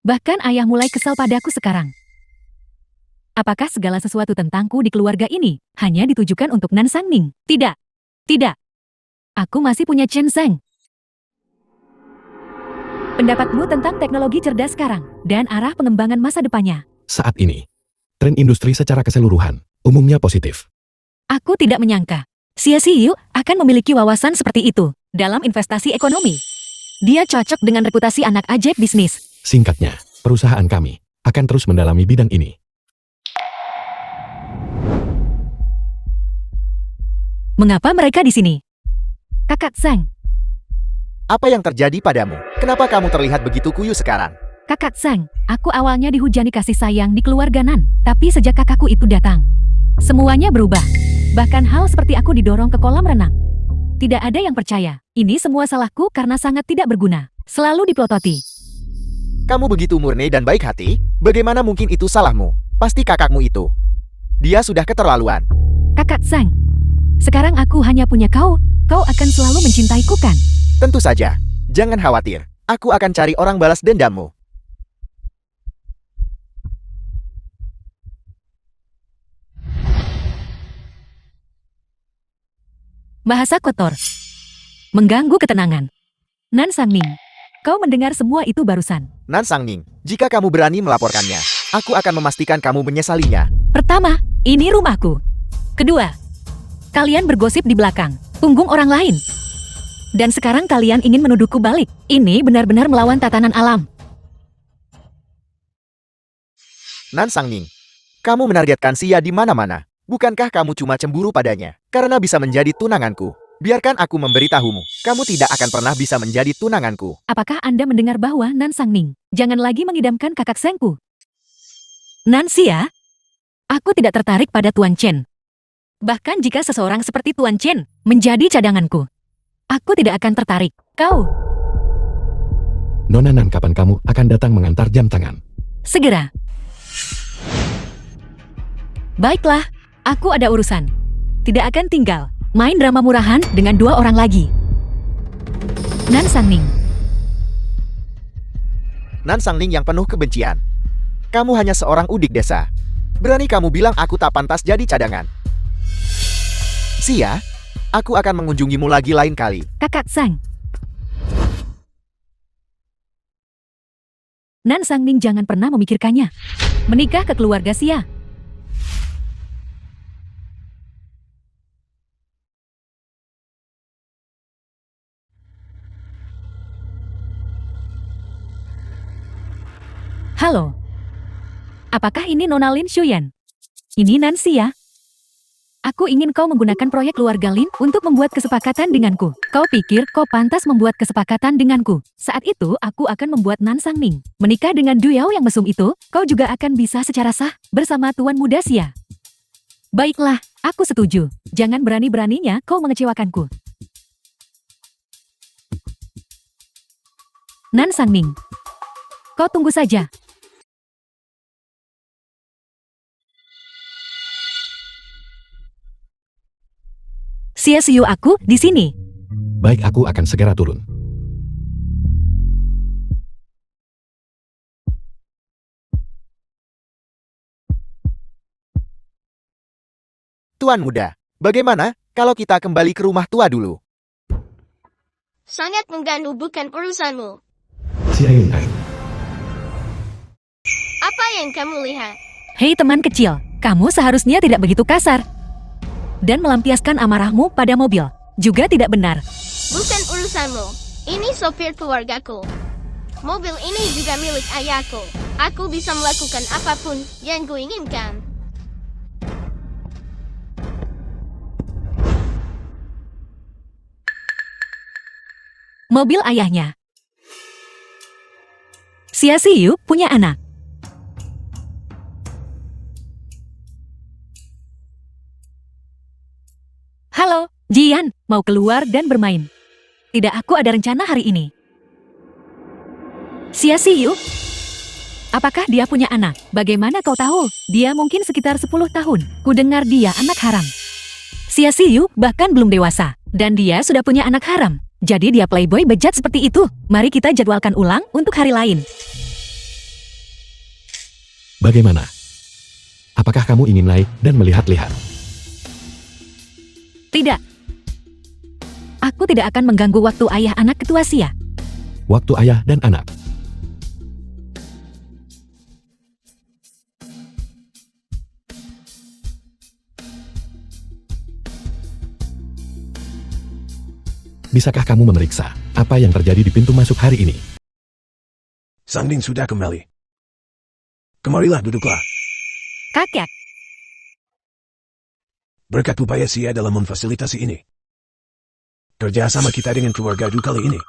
Bahkan ayah mulai kesal padaku sekarang. Apakah segala sesuatu tentangku di keluarga ini hanya ditujukan untuk Nan Sang Ning? Tidak. Tidak. Aku masih punya Chen Zheng. Pendapatmu tentang teknologi cerdas sekarang dan arah pengembangan masa depannya? Saat ini, tren industri secara keseluruhan umumnya positif. Aku tidak menyangka Xia Xiyu akan memiliki wawasan seperti itu dalam investasi ekonomi. Dia cocok dengan reputasi anak ajaib bisnis. Singkatnya, perusahaan kami akan terus mendalami bidang ini. Mengapa mereka di sini? Kakak Zhang, Apa yang terjadi padamu? Kenapa kamu terlihat begitu kuyu sekarang? Kakak Zhang, aku awalnya dihujani kasih sayang di keluarga Nan, tapi sejak kakakku itu datang, semuanya berubah. Bahkan hal seperti aku didorong ke kolam renang. Tidak ada yang percaya. Ini semua salahku karena sangat tidak berguna. Selalu dipelototi. Kamu begitu murni dan baik hati, bagaimana mungkin itu salahmu? Pasti kakakmu itu. Dia sudah keterlaluan. Kakak Zhang, sekarang aku hanya punya kau. Kau akan selalu mencintaiku kan? Tentu saja. Jangan khawatir. Aku akan cari orang balas dendammu. Bahasa kotor. Mengganggu ketenangan. Nan Sang Ning, kau mendengar semua itu barusan. Nan Sang Ning, jika kamu berani melaporkannya, aku akan memastikan kamu menyesalinya. Pertama, ini rumahku. Kedua, kalian bergosip di belakang, punggung orang lain. Dan sekarang kalian ingin menuduhku balik. Ini benar-benar melawan tatanan alam. Nan Sang Ning, kamu menargetkan Sia di mana-mana. Bukankah kamu cuma cemburu padanya karena bisa menjadi tunanganku? Biarkan aku memberitahumu, kamu tidak akan pernah bisa menjadi tunanganku. Apakah Anda mendengar bahwa Nan Sang Ning jangan lagi mengidamkan kakak Zhengku? Nan Xia, Aku tidak tertarik pada Tuan Chen. Bahkan jika seseorang seperti Tuan Chen menjadi cadanganku, aku tidak akan tertarik. Kau, Nona Nan, kapan kamu akan datang mengantar jam tangan? segera. Baiklah, aku ada urusan. Tidak akan tinggal main drama murahan dengan dua orang lagi. Nan Sangning. Nan Sangling yang penuh kebencian. Kamu hanya seorang udik desa. Berani kamu bilang aku tak pantas jadi cadangan. Sia, aku akan mengunjungimu lagi lain kali. Kakak Sang. Nan Sangning jangan pernah memikirkannya. Menikah ke keluarga Sia. Halo. Apakah ini Nona Lin Shuyan? Ini Nancy ya. Aku ingin kau menggunakan proyek keluarga Lin untuk membuat kesepakatan denganku. Kau pikir kau pantas membuat kesepakatan denganku? Saat itu aku akan membuat Nan Sangning menikah dengan Du Yao yang mesum itu. Kau juga akan bisa secara sah bersama Tuan Muda Sia. Baiklah, aku setuju. Jangan berani-beraninya kau mengecewakanku. Nan Sangning, kau tunggu saja. Sia-siu aku di sini. Baik, aku akan segera turun. Tuan muda, bagaimana kalau kita kembali ke rumah tua dulu? Sangat mengganggu, bukan urusanmu. Si Ayun Ai. Apa yang kamu lihat? Hei teman kecil, kamu seharusnya tidak begitu kasar. Dan melampiaskan amarahmu pada mobil. Juga tidak benar. Bukan urusanmu. Ini sopir keluargaku. Mobil ini juga milik ayahku. Aku bisa melakukan apapun yang kuinginkan. Mobil ayahnya. Sia-siu punya anak. Halo, Jian, mau keluar dan bermain. Tidak, aku ada rencana hari ini. Sia-siu? Apakah dia punya anak? Bagaimana kau tahu? Dia mungkin sekitar 10 tahun. Kudengar dia anak haram. Sia-siu bahkan belum dewasa. Dan dia sudah punya anak haram. Jadi dia playboy bejat seperti itu. Mari kita jadwalkan ulang untuk hari lain. Bagaimana? Apakah kamu ingin naik dan melihat-lihat? Tidak. Aku tidak akan mengganggu waktu ayah anak ketua Sia. Waktu ayah dan anak. Bisakah kamu memeriksa apa yang terjadi di pintu masuk hari ini? Sangling sudah kembali. Kemarilah, duduklah. Kakek, Berkat upaya Sia dalam memfasilitasi ini, kerjasama kita dengan keluarga Du kali ini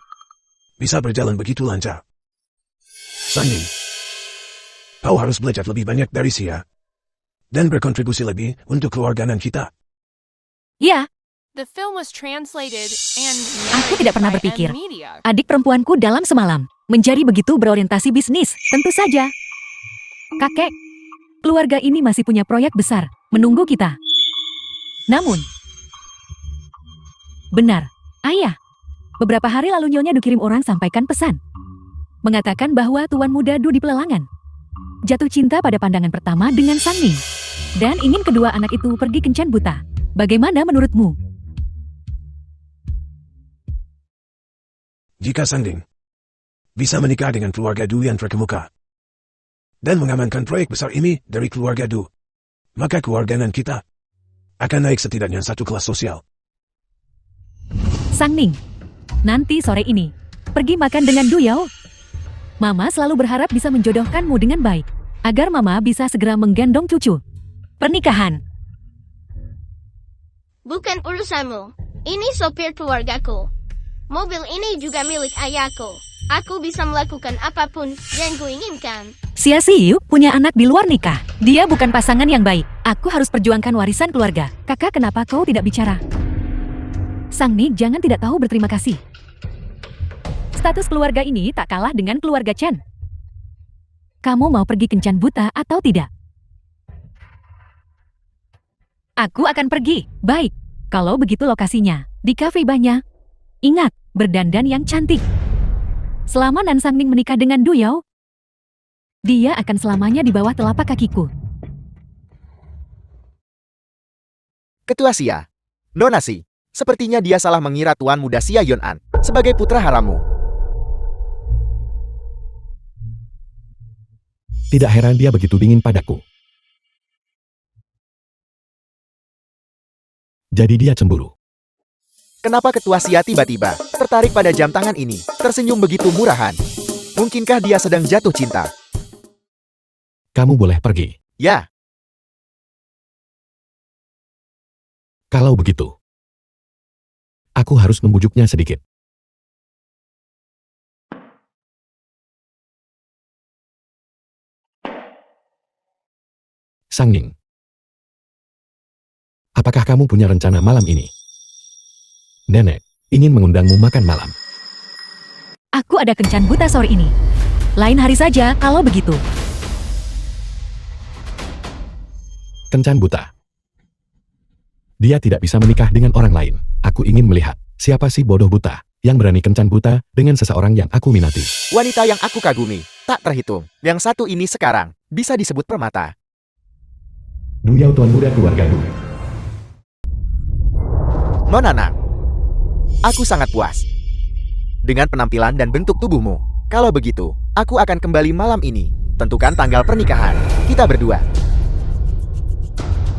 bisa berjalan begitu lancar. Sangling, kau harus belajar lebih banyak dari Sia dan berkontribusi lebih untuk keluarga Nan kita. ya, The film was translated and Aku tidak pernah narrated by berpikir. M Media. adik perempuanku dalam semalam menjadi begitu berorientasi bisnis. Tentu saja. Kakek, keluarga ini masih punya proyek besar menunggu kita. Namun, benar, ayah. Beberapa hari lalu Nyonya Du kirim orang sampaikan pesan. Mengatakan bahwa Tuan Muda Du di Pelelangan jatuh cinta pada pandangan pertama dengan Sangning. Dan ingin kedua anak itu pergi kencan buta. Bagaimana menurutmu? Jika Sangling bisa menikah dengan keluarga Du yang terkemuka dan mengamankan proyek besar ini dari keluarga Du, maka keluarga Nan kita akan naik setidaknya satu kelas sosial. Sangning, nanti sore ini pergi makan dengan Du Yao. Mama selalu berharap bisa menjodohkanmu dengan baik, agar Mama bisa segera menggendong cucu. Pernikahan. Bukan urusanmu. Ini sopir keluargaku. Mobil ini juga milik ayahku. Aku bisa melakukan apapun yang kuinginkan. Xia Xiyu punya anak di luar nikah. Dia bukan pasangan yang baik. Aku harus perjuangkan warisan keluarga. Kakak, kenapa kau tidak bicara? Sang Ni, jangan tidak tahu berterima kasih. Status keluarga ini tak kalah dengan keluarga Chen. Kamu mau pergi kencan buta atau tidak? Aku akan pergi. Baik. Kalau begitu lokasinya di kafe banyak. Ingat, berdandan yang cantik. Selama Nan Sangning menikah dengan Du Yao, dia akan selamanya di bawah telapak kakiku. Ketua Xia. Nona Si, sepertinya dia salah mengira Tuan Muda Xia Yunan sebagai putra harammu. Tidak heran dia begitu dingin padaku. Jadi dia cemburu. Kenapa Ketua Xia tiba-tiba tertarik pada jam tangan ini, tersenyum begitu murahan? Mungkinkah dia sedang jatuh cinta? Kamu boleh pergi. Ya, Kalau begitu, aku harus membujuknya sedikit. Sang Ning, apakah kamu punya rencana malam ini? Nenek ingin mengundangmu makan malam. Aku ada kencan buta sore ini. Lain hari saja kalau begitu. Kencan buta. Dia tidak bisa menikah dengan orang lain. Aku ingin melihat siapa si bodoh buta yang berani kencan buta dengan seseorang yang aku minati. wanita yang aku kagumi, tak terhitung. Yang satu ini sekarang bisa disebut permata. Du Yao, tuan muda keluarga Du. Nona Nang, aku sangat puas dengan penampilan dan bentuk tubuhmu. Kalau begitu, aku akan kembali malam ini. Tentukan tanggal pernikahan kita berdua.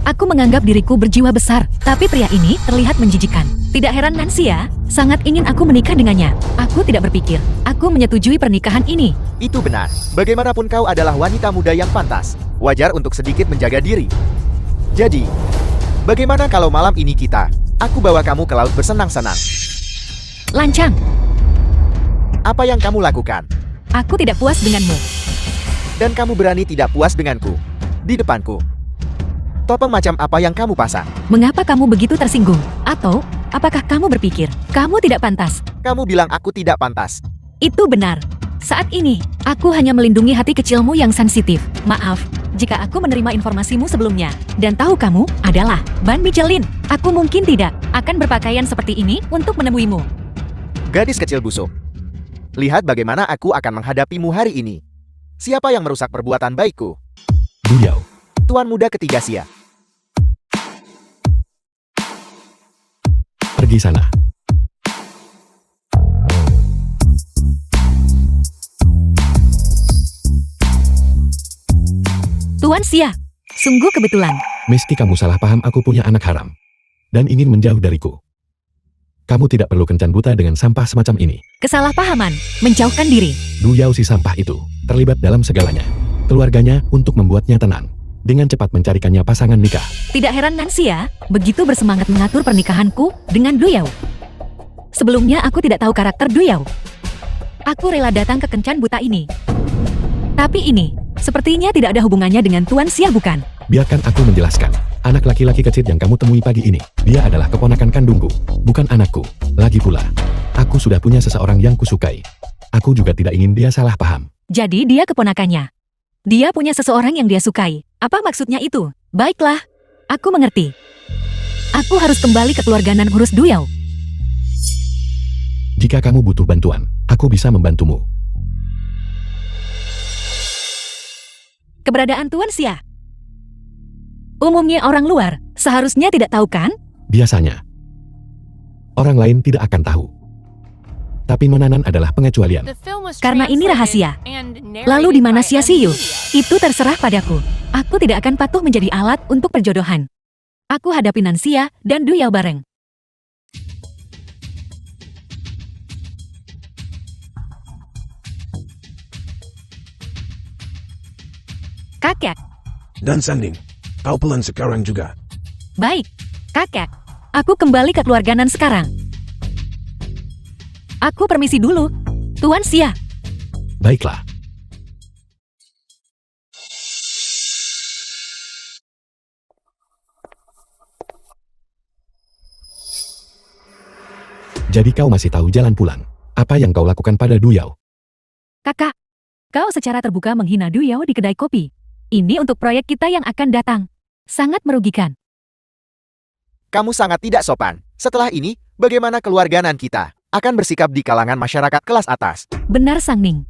Aku menganggap diriku berjiwa besar, tapi pria ini terlihat menjijikan. Tidak heran Nan Xia sangat ingin aku menikah dengannya. Aku tidak berpikir aku menyetujui pernikahan ini. Itu benar. Bagaimanapun kau adalah wanita muda yang pantas. Wajar untuk sedikit menjaga diri. Jadi, bagaimana kalau malam ini aku bawa kamu ke laut bersenang-senang? Lancang, Apa yang kamu lakukan? aku tidak puas denganmu. Dan kamu berani tidak puas denganku? Di depanku. Topeng macam apa yang kamu pasang? Mengapa kamu begitu tersinggung? Atau, apakah kamu berpikir kamu tidak pantas? Kamu bilang aku tidak pantas. Itu benar. Saat ini, aku hanya melindungi hati kecilmu yang sensitif. Maaf, jika aku menerima informasimu sebelumnya. Dan tahu kamu adalah Ban Michelin. Aku mungkin tidak akan berpakaian seperti ini untuk menemuimu. Gadis kecil busuk. Lihat bagaimana aku akan menghadapimu hari ini. Siapa yang merusak perbuatan baikku? Du Yao, Tuan muda ketiga Xia. pergi sana. Tuan Xia, sungguh kebetulan. Meski kamu salah paham, aku punya anak haram dan ingin menjauh dariku. Kamu tidak perlu kencan buta dengan sampah semacam ini. Kesalahpahaman, menjauhkan diri. Du Yao, si sampah itu terlibat dalam segalanya. Keluarganya untuk membuatnya tenang. Dengan cepat mencarikannya pasangan nikah. Tidak heran Nan Xia begitu bersemangat mengatur pernikahanku dengan Du Yao. Sebelumnya aku tidak tahu karakter Du Yao. Aku rela datang ke kencan buta ini. Tapi ini, sepertinya tidak ada hubungannya dengan Tuan Xia, bukan? Biarkan aku menjelaskan. Anak laki-laki kecil yang kamu temui pagi ini, dia adalah keponakan kandungku, bukan anakku. Lagi pula, aku sudah punya seseorang yang kusukai. Aku juga tidak ingin dia salah paham. Jadi dia keponakannya. Dia punya seseorang yang dia sukai. Apa maksudnya itu? Baiklah, aku mengerti. Aku harus kembali ke keluarga Nan urus Du Yao. Jika kamu butuh bantuan, aku bisa membantumu. Keberadaan Tuan Xia. Umumnya orang luar seharusnya tidak tahu, kan? Biasanya, orang lain tidak akan tahu. Tapi Nona Nan adalah pengecualian. The film was Karena ini rahasia. translated and narrated Lalu di mana by Xia Xiyu? Amelia. Itu terserah padaku. Aku tidak akan patuh menjadi alat untuk perjodohan. Aku hadapi Nan Xia dan Du Yao bareng. Kakek, Dan Sanding, kau pelan sekarang juga. baik. Kakek, aku kembali ke keluarga Nan sekarang. Aku permisi dulu, Tuan Xia. Baiklah, Jadi kau masih tahu jalan pulang. Apa yang kau lakukan pada Du Yao? Kakak, kau secara terbuka menghina Du Yao di kedai kopi. Ini untuk proyek kita yang akan datang. Sangat merugikan. Kamu sangat tidak sopan. Setelah ini, bagaimana keluarganan kita akan bersikap di kalangan masyarakat kelas atas? Benar Sang Ning.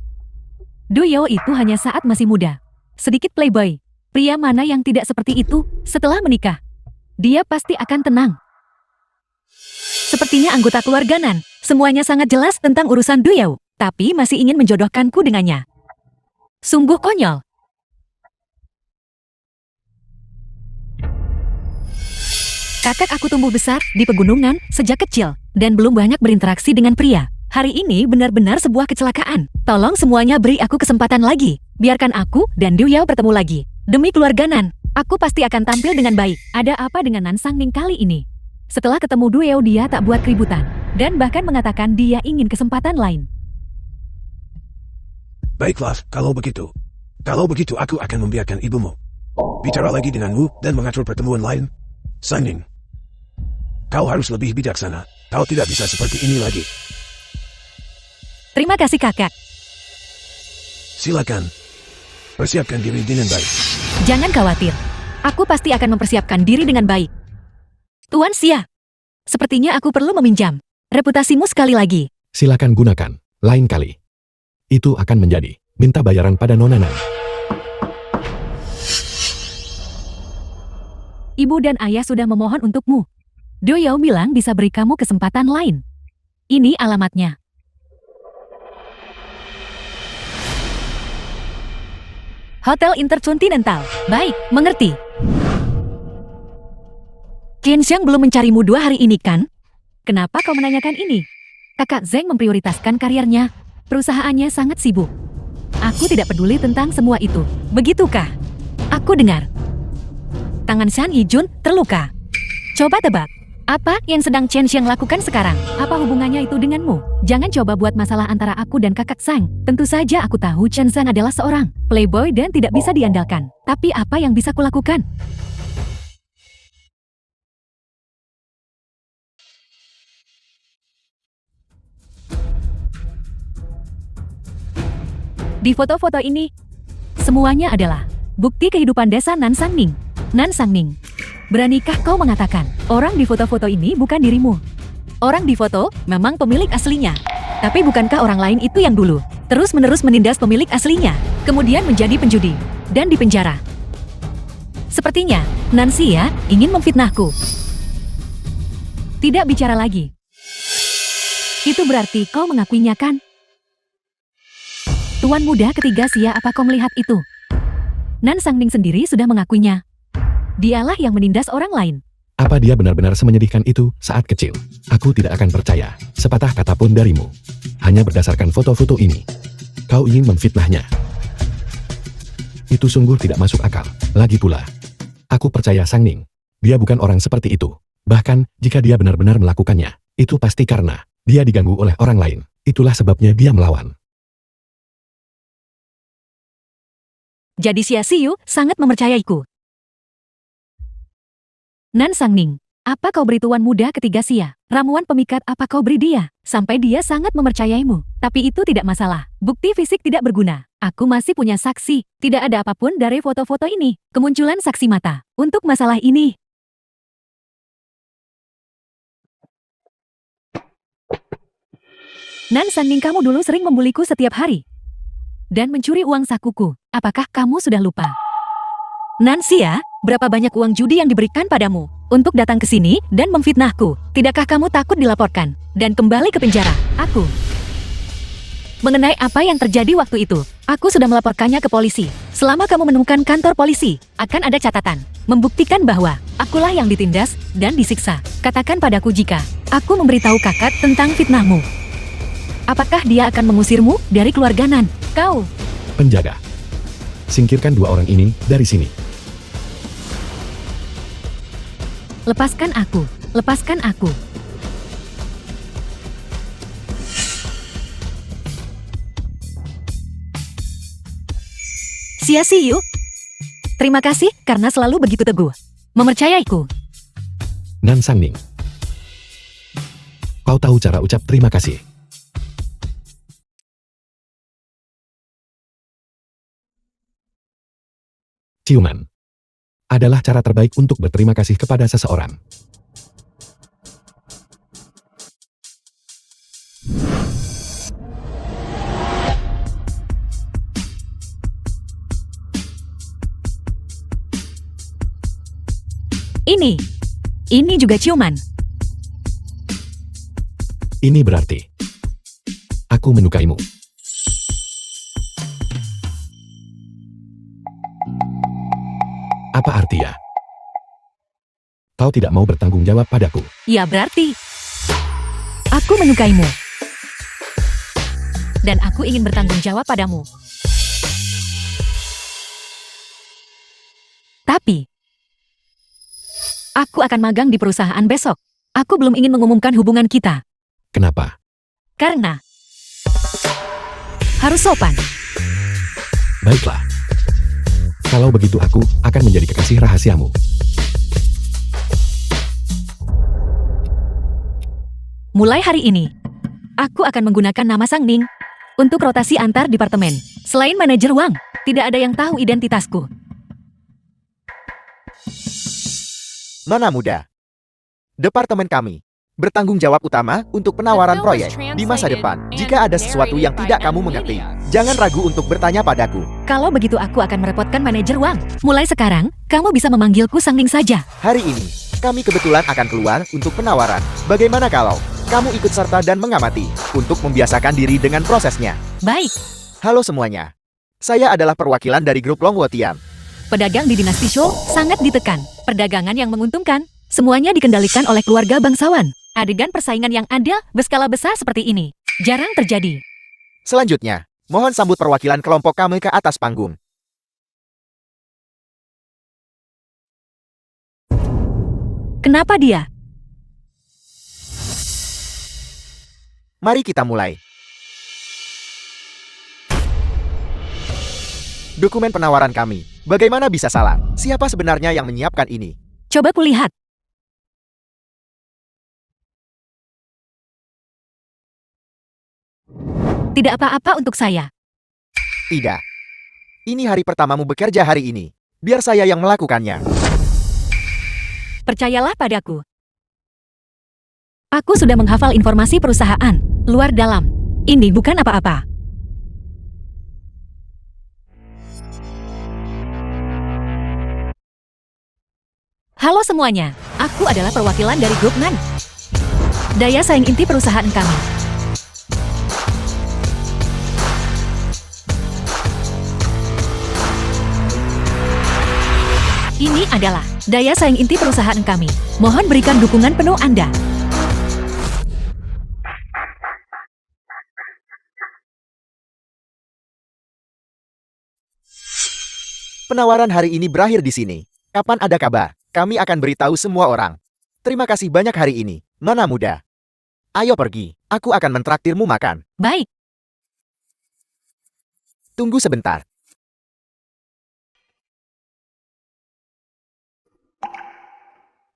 Du Yao itu hanya saat masih muda. Sedikit playboy. Pria mana yang tidak seperti itu setelah menikah? Dia pasti akan tenang. Sepertinya anggota keluarga Nan. Semuanya sangat jelas tentang urusan Du Yao, tapi masih ingin menjodohkanku dengannya. Sungguh konyol. Kakak aku tumbuh besar di pegunungan sejak kecil, dan belum banyak berinteraksi dengan pria. Hari ini benar-benar sebuah kecelakaan. Tolong semuanya beri aku kesempatan lagi. Biarkan aku dan Du Yao bertemu lagi. Demi keluarga Nan, aku pasti akan tampil dengan baik. Ada apa dengan Nan Sang Ning kali ini? Setelah ketemu Du Yao dia tak buat keributan, dan bahkan mengatakan dia ingin kesempatan lain. Baiklah, kalau begitu. Kalau begitu aku akan membiarkan ibumu bicara lagi denganmu dan mengatur pertemuan lain. Sang Ning, kau harus lebih bijaksana. Kau tidak bisa seperti ini lagi. Terima kasih kakak. Silakan. Persiapkan diri dengan baik. Jangan khawatir. Aku pasti akan mempersiapkan diri dengan baik. Tuan Xia, sepertinya aku perlu meminjam reputasimu sekali lagi. Silakan gunakan, lain kali. Itu akan menjadi minta bayaran pada Nona Nan. Ibu dan ayah sudah memohon untukmu. Du Yao bilang bisa beri kamu kesempatan lain. Ini alamatnya. Hotel Intercontinental. Baik, mengerti. Qian Xiang belum mencarimu 2 hari ini kan? Kenapa kau menanyakan ini? Kakak Zeng memprioritaskan karirnya. Perusahaannya sangat sibuk. Aku tidak peduli tentang semua itu. Begitukah? Aku dengar. Tangan Shan Yijun terluka. Coba tebak. Apa yang sedang Qian Xiang lakukan sekarang? Apa hubungannya itu denganmu? Jangan coba buat masalah antara aku dan kakak Sang. Tentu saja aku tahu Qian Xiang adalah seorang playboy dan tidak bisa diandalkan. Tapi apa yang bisa kulakukan? Di foto-foto ini, semuanya adalah bukti kehidupan desa Nan Sang Ning. Nan Sang Ning, beranikah kau mengatakan orang di foto-foto ini bukan dirimu? Orang di foto memang pemilik aslinya. Tapi bukankah orang lain itu yang dulu terus-menerus menindas pemilik aslinya, kemudian menjadi penjudi dan dipenjara? Sepertinya Nan Xia ingin memfitnahku. Tidak bicara lagi. Itu berarti kau mengakuinya kan? Tuan muda ketiga Xia, apa kau melihat itu? Nan Sang Ning sendiri sudah mengakuinya. Dialah yang menindas orang lain. Apa dia benar-benar semenyedihkan itu saat kecil? Aku tidak akan percaya sepatah kata pun darimu. Hanya berdasarkan foto-foto ini. Kau ingin memfitnahnya. Itu sungguh tidak masuk akal. Lagi pula, aku percaya Sang Ning. Dia bukan orang seperti itu. Bahkan, jika dia benar-benar melakukannya, itu pasti karena dia diganggu oleh orang lain. Itulah sebabnya dia melawan. Jadi Xia Xiu sangat mempercayaiku. Nan Sang Ning, apa kau beri tuan muda ketiga Xia? Ramuan pemikat apa kau beri dia? Sampai dia sangat mempercayaimu. Tapi itu tidak masalah. Bukti fisik tidak berguna. Aku masih punya saksi. Tidak ada apapun dari foto-foto ini. Kemunculan saksi mata. Untuk masalah ini. Nan Sang Ning, kamu dulu sering membuliku setiap hari. Dan mencuri uang sakuku. Apakah kamu sudah lupa? Nan Xia, berapa banyak uang judi yang diberikan padamu untuk datang ke sini dan memfitnahku? Tidakkah kamu takut dilaporkan dan kembali ke penjara? Aku. Mengenai apa yang terjadi waktu itu, aku sudah melaporkannya ke polisi. Selama kamu menemukan kantor polisi, akan ada catatan membuktikan bahwa akulah yang ditindas dan disiksa. Katakan padaku jika aku memberitahu kakak tentang fitnahmu. Apakah dia akan mengusirmu dari keluarga Nan? Kau. Penjaga. Singkirkan 2 orang ini dari sini. Lepaskan aku. Lepaskan aku. Xia Xiu. Terima kasih karena selalu begitu teguh. Mempercayaiku. Nan Sang Ning. Kau tahu cara ucap terima kasih. Ciuman adalah cara terbaik untuk berterima kasih kepada seseorang. Ini juga ciuman. Ini berarti aku menyukaimu. Apa artinya? Kau tidak mau bertanggung jawab padaku. Ya berarti aku menyukaimu. Dan aku ingin bertanggung jawab padamu. Tapi aku akan magang di perusahaan besok. Aku belum ingin mengumumkan hubungan kita. Kenapa? Karena harus sopan. Baiklah. Kalau begitu aku akan menjadi kekasih rahasiamu. Mulai hari ini, aku akan menggunakan nama Sang Ning untuk rotasi antar departemen. Selain manajer Wang, tidak ada yang tahu identitasku. Nona muda. Departemen kami bertanggung jawab utama untuk penawaran proyek di masa depan. Jika ada sesuatu yang tidak kamu mengerti, jangan ragu untuk bertanya padaku. Kalau begitu aku akan merepotkan manajer Wang. Mulai sekarang, kamu bisa memanggilku Sang Ning saja. Hari ini, kami kebetulan akan keluar untuk penawaran. Bagaimana kalau kamu ikut serta dan mengamati untuk membiasakan diri dengan prosesnya? Baik, Halo semuanya. Saya adalah perwakilan dari grup Long Wotian. pedagang di dinasti Shou sangat ditekan. Perdagangan yang menguntungkan, semuanya dikendalikan oleh keluarga bangsawan. Adegan persaingan yang adil berskala besar seperti ini jarang terjadi. Selanjutnya, mohon sambut perwakilan kelompok kami ke atas panggung. Kenapa dia? Mari kita mulai. Dokumen penawaran kami. Bagaimana bisa salah? Siapa sebenarnya yang menyiapkan ini? Coba kulihat. Tidak apa-apa untuk saya. Tidak. Ini hari pertamamu bekerja hari ini. Biar saya yang melakukannya. Percayalah padaku. Aku sudah menghafal informasi perusahaan, luar dalam. Ini bukan apa-apa. Halo semuanya, aku adalah perwakilan dari grup NAN. Daya saing inti perusahaan kami. Ini adalah daya saing inti perusahaan kami. Mohon berikan dukungan penuh Anda. Penawaran hari ini berakhir di sini. Kapan ada kabar? Kami akan beritahu semua orang. Terima kasih banyak hari ini, Nona muda. Ayo pergi, aku akan mentraktirmu makan. Baik, Tunggu sebentar.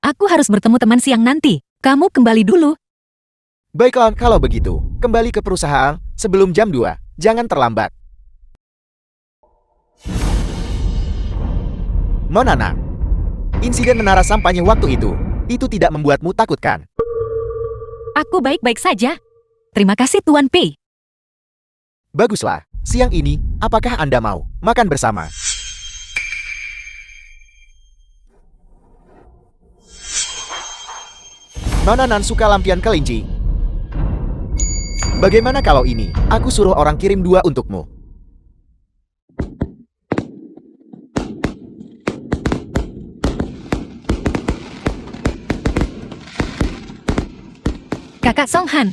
aku harus bertemu teman siang nanti. Kamu kembali dulu. Baiklah, kalau begitu, kembali ke perusahaan sebelum jam 2. Jangan terlambat. Nona, insiden menara sampahnya waktu itu tidak membuatmu takut kan? Aku baik-baik saja. Terima kasih Tuan Pei. Baguslah, siang ini, apakah Anda mau makan bersama? Nona Nan suka lampion kelinci. Bagaimana kalau ini, aku suruh orang kirim 2 untukmu? Kakak Song Han,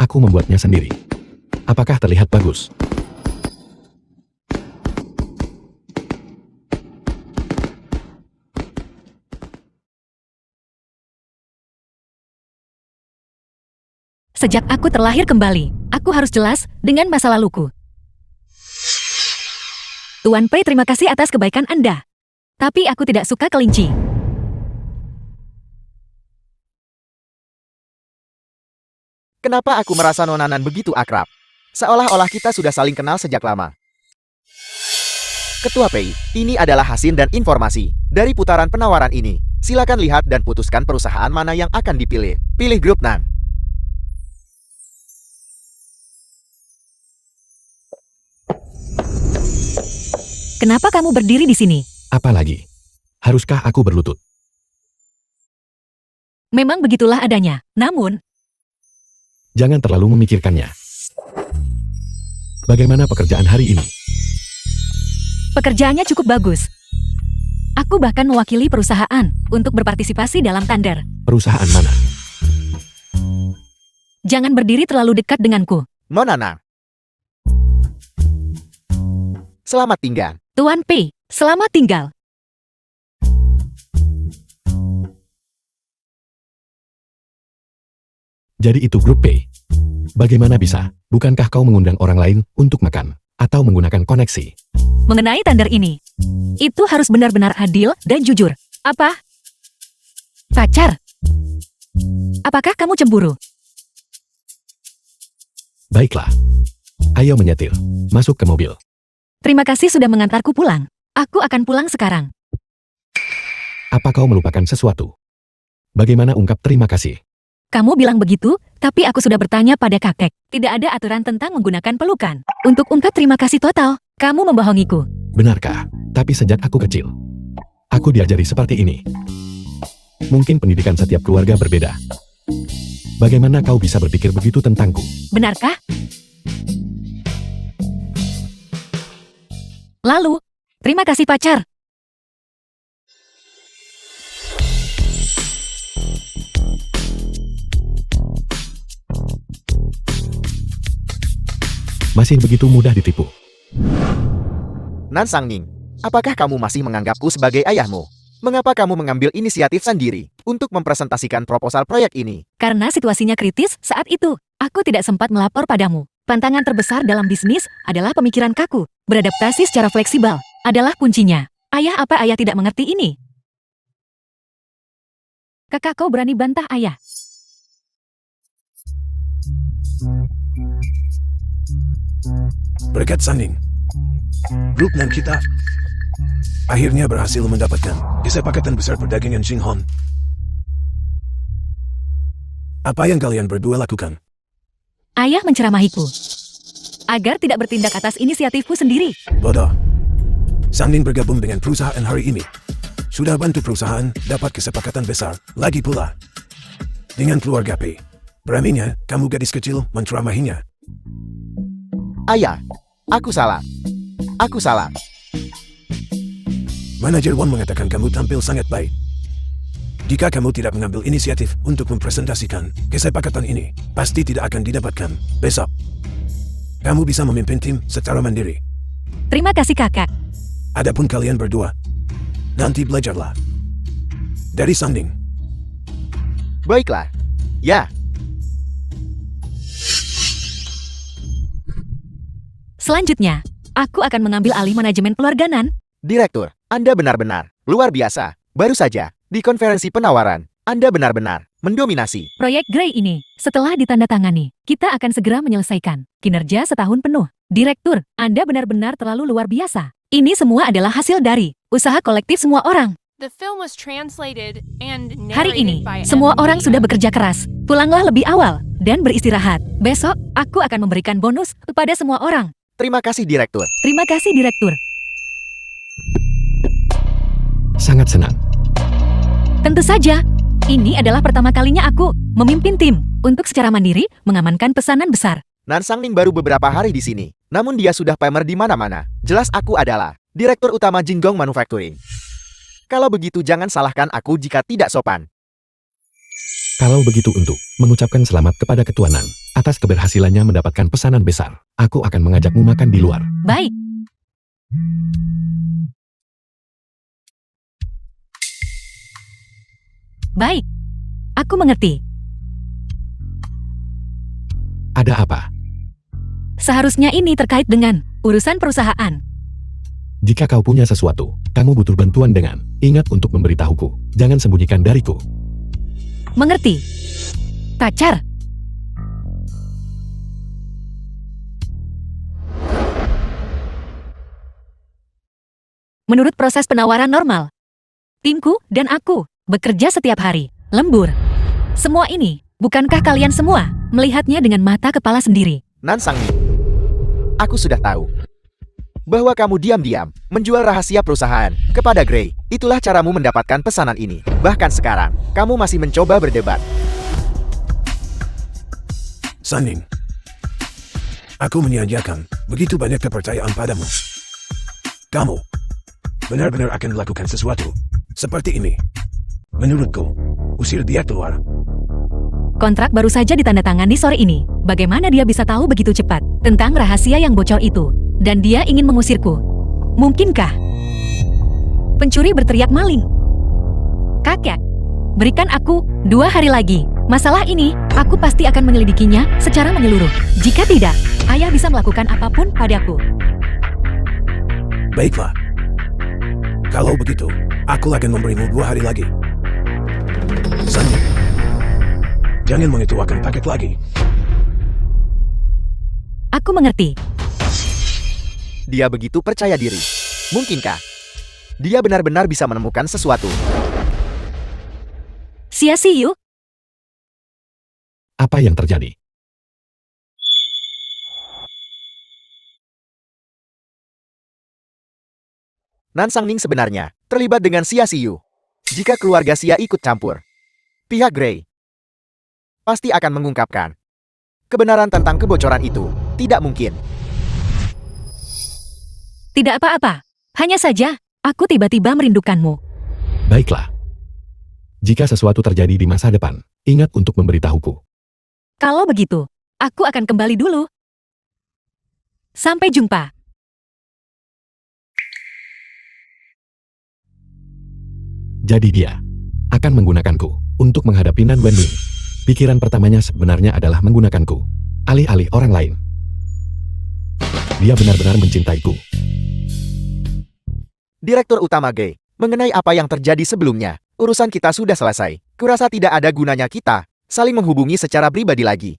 Aku membuatnya sendiri. Apakah terlihat bagus? sejak aku terlahir kembali, aku harus jelas dengan masa laluku. Tuan Pei, terima kasih atas kebaikan Anda. Tapi aku tidak suka kelinci. Kenapa aku merasa Nonanan begitu akrab? Seolah-olah kita sudah saling kenal sejak lama. Ketua PI, ini adalah hasil dan informasi dari putaran penawaran ini. Silakan lihat dan putuskan perusahaan mana yang akan dipilih. Pilih grup Nang. Kenapa kamu berdiri di sini? Apalagi? Haruskah aku berlutut? Memang begitulah adanya. Namun, Jangan terlalu memikirkannya. Bagaimana pekerjaan hari ini? pekerjaannya cukup bagus. Aku bahkan mewakili perusahaan untuk berpartisipasi dalam tender. Perusahaan mana? Jangan berdiri terlalu dekat denganku. Nonanang. Selamat tinggal. Tuan P, selamat tinggal. Jadi itu grup P. Bagaimana bisa? Bukankah kau mengundang orang lain untuk makan? Atau menggunakan koneksi? Mengenai tender ini, itu harus benar-benar adil dan jujur. Apa? Pacar? Apakah kamu cemburu? Baiklah. Ayo menyetir. Masuk ke mobil. Terima kasih sudah mengantarku pulang. Aku akan pulang sekarang. Apa kau melupakan sesuatu? Bagaimana ungkap terima kasih? Kamu bilang begitu, tapi aku sudah bertanya pada kakek. Tidak ada aturan tentang menggunakan pelukan. Untuk ungkap terima kasih total, kamu membohongiku. Benarkah? Tapi sejak aku kecil, aku diajari seperti ini. Mungkin pendidikan setiap keluarga berbeda. Bagaimana kau bisa berpikir begitu tentangku? Benarkah? Lalu, terima kasih pacar. Masih begitu mudah ditipu. Nan Sangning, apakah kamu masih menganggapku sebagai ayahmu? Mengapa kamu mengambil inisiatif sendiri untuk mempresentasikan proposal proyek ini? Karena situasinya kritis saat itu, aku tidak sempat melapor padamu. Tantangan terbesar dalam bisnis adalah pemikiran kaku. Beradaptasi secara fleksibel adalah kuncinya. Ayah, apa ayah tidak mengerti ini? Kakak, kau berani bantah ayah. Berkat Sanding, grup Nang kita akhirnya berhasil mendapatkan kesepakatan besar perdagangan Xinghon. Apa yang kalian berdua lakukan? Ayah menceramahiku agar tidak bertindak atas inisiatifku sendiri. Bodoh. Sanding bergabung dengan perusahaan hari ini. Sudah bantu perusahaan dapat kesepakatan besar. Lagi pula dengan keluarga P. Beraninya kamu gadis kecil menceramahinya. Ayah, aku salah. Aku salah. Manajer Won mengatakan kamu tampil sangat baik. Jika kamu tidak mengambil inisiatif untuk mempresentasikan kesepakatan ini, pasti tidak akan didapatkan besok. Kamu bisa memimpin tim secara mandiri. Terima kasih kakak. Adapun kalian berdua, nanti belajarlah dari Sanding. Baiklah. Ya, Selanjutnya, aku akan mengambil alih manajemen keluarga Nan. Direktur, Anda benar-benar luar biasa. Baru saja, di konferensi penawaran, Anda benar-benar mendominasi. Proyek Grey ini, setelah ditandatangani, kita akan segera menyelesaikan. Kinerja setahun penuh. Direktur, Anda benar-benar terlalu luar biasa. Ini semua adalah hasil dari usaha kolektif semua orang. The film was translated and Hari ini, narrated by semua Evan orang Lee. sudah bekerja keras. Pulanglah lebih awal dan beristirahat. Besok, aku akan memberikan bonus kepada semua orang. Terima kasih, Direktur. Terima kasih, Direktur. Sangat senang. Tentu saja, ini adalah pertama kalinya aku memimpin tim untuk secara mandiri mengamankan pesanan besar. Nan Sangning baru beberapa hari di sini, namun dia sudah pamer di mana-mana. Jelas aku adalah Direktur Utama Jinggong Manufacturing. Kalau begitu jangan salahkan aku jika tidak sopan. Kalau begitu untuk mengucapkan selamat kepada Ketua Nang atas keberhasilannya mendapatkan pesanan besar, aku akan mengajakmu makan di luar. Baik. Baik. Aku mengerti. Ada apa? Seharusnya ini terkait dengan urusan perusahaan. Jika kau punya sesuatu, kamu butuh bantuan dengan ingat untuk memberitahuku. Jangan sembunyikan dariku. Mengerti? Pacar. menurut proses penawaran normal. Timku dan aku bekerja setiap hari, lembur. Semua ini, bukankah kalian semua melihatnya dengan mata kepala sendiri? Nan Sangning, aku sudah tahu bahwa kamu diam-diam menjual rahasia perusahaan kepada Gray. Itulah caramu mendapatkan pesanan ini. Bahkan sekarang, kamu masih mencoba berdebat. Sanning, aku menyediakan begitu banyak kepercayaan padamu. Kamu benar-benar akan melakukan sesuatu seperti ini. Menurutku, usir dia keluar. Kontrak baru saja ditandatangani sore ini. Bagaimana dia bisa tahu begitu cepat tentang rahasia yang bocor itu? Dan dia ingin mengusirku. Mungkinkah? Pencuri berteriak maling. Kakek, berikan aku 2 hari lagi. Masalah ini, aku pasti akan menyelidikinya secara menyeluruh. Jika tidak, ayah bisa melakukan apapun padaku. Baiklah. Kalau begitu, aku akan memberimu 2 hari lagi. Sanning, jangan mengetuakan paket lagi. Aku mengerti. Dia begitu percaya diri. Mungkinkah dia benar-benar bisa menemukan sesuatu? Sia-siu, Apa yang terjadi? Nan Sangning sebenarnya terlibat dengan Xia Xiu. Jika keluarga Xia ikut campur, pihak Gray pasti akan mengungkapkan kebenaran tentang kebocoran itu. Tidak mungkin. tidak apa-apa. Hanya saja, aku tiba-tiba merindukanmu. Baiklah. Jika sesuatu terjadi di masa depan, ingat untuk memberitahuku. Kalau begitu, aku akan kembali dulu. Sampai jumpa. Jadi dia akan menggunakanku untuk menghadapi Nan Wenling. Pikiran pertamanya sebenarnya adalah menggunakanku, alih-alih orang lain. Dia benar-benar mencintaiku. Direktur utama Gray, mengenai apa yang terjadi sebelumnya, urusan kita sudah selesai. Kurasa tidak ada gunanya kita saling menghubungi secara pribadi lagi.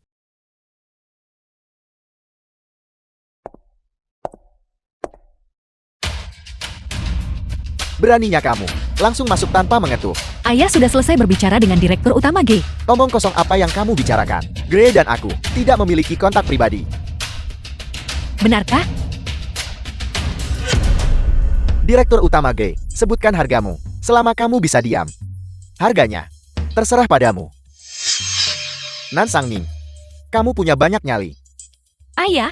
Beraninya kamu langsung masuk tanpa mengetuk. Ayah sudah selesai berbicara dengan direktur utama G. Omong kosong apa yang kamu bicarakan? Gray dan aku tidak memiliki kontak pribadi. Benarkah? Direktur utama Gray, sebutkan hargamu. Selama kamu bisa diam, harganya terserah padamu. Nan Sangning, kamu punya banyak nyali. Ayah?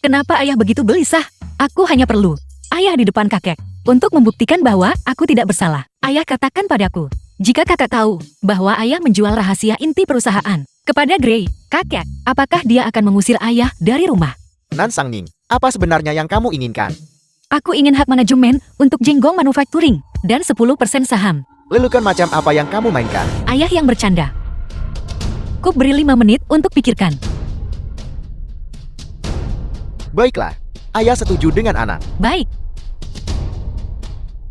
Kenapa ayah begitu gelisah? Aku hanya perlu ayah di depan kakek untuk membuktikan bahwa aku tidak bersalah. Ayah katakan padaku, jika kakak tahu bahwa ayah menjual rahasia inti perusahaan kepada Gray, kakek, apakah dia akan mengusir ayah dari rumah? Nan Sangning, apa sebenarnya yang kamu inginkan? Aku ingin hak manajemen untuk Jenggong Manufacturing dan 10% saham. Lelukan macam apa yang kamu mainkan? Ayah yang bercanda. Ku beri 5 menit untuk pikirkan. Baiklah, ayah setuju dengan anak. Baik.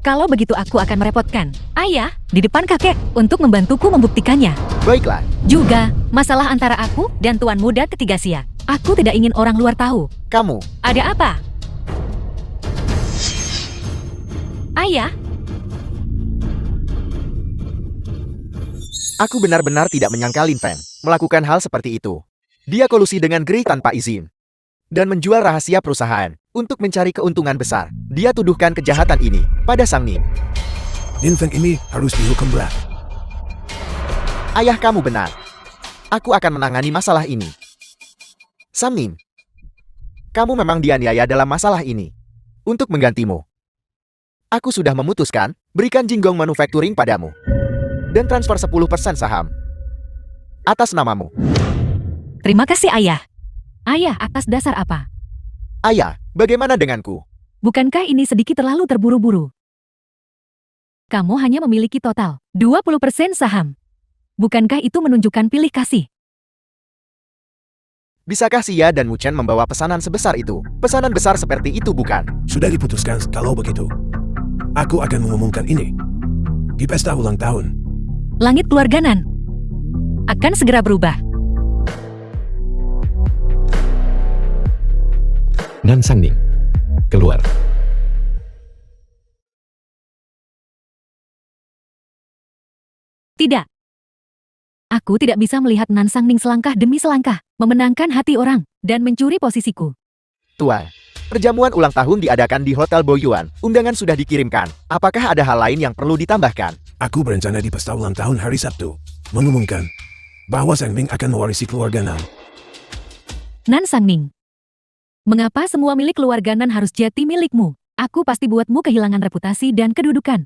Kalau begitu aku akan merepotkan ayah di depan kakek untuk membantuku membuktikannya. Baiklah, Juga, masalah antara aku dan tuan muda ketiga Xia. Aku tidak ingin orang luar tahu. kamu. Ada apa? Ayah, Aku benar-benar tidak menyangka Lin Feng melakukan hal seperti itu. Dia kolusi dengan Gray tanpa izin dan menjual rahasia perusahaan untuk mencari keuntungan besar. Dia tuduhkan kejahatan ini pada Sang Ning. Lin Feng ini harus dihukum berat. Ayah kamu benar. Aku akan menangani masalah ini. Sang Ning, kamu memang dianiaya dalam masalah ini. Untuk menggantimu, aku sudah memutuskan berikan Jenggong Manufacturing padamu dan transfer 10% saham atas namamu. terima kasih ayah. Ayah, atas dasar apa? Ayah, bagaimana denganku? Bukankah ini sedikit terlalu terburu-buru? Kamu hanya memiliki total 20% saham. Bukankah itu menunjukkan pilih kasih? Bisakah Xia dan Mu Chen membawa pesanan sebesar itu? Pesanan besar seperti itu bukan? Sudah diputuskan kalau begitu. Aku akan mengumumkan ini di pesta ulang tahun. Langit keluarga Nan akan segera berubah. Nan Sangning keluar. Tidak. Aku tidak bisa melihat Nan Sangning selangkah demi selangkah, memenangkan hati orang, dan mencuri posisiku. Tuan, perjamuan ulang tahun diadakan di Hotel Boyuan. Undangan sudah dikirimkan. Apakah ada hal lain yang perlu ditambahkan? Aku berencana di pesta ulang tahun hari Sabtu mengumumkan bahwa Sangning akan mewarisi keluarga Nan. Nan Sangning. Mengapa semua milik keluarga Nan harus jati milikmu? Aku pasti buatmu kehilangan reputasi dan kedudukan.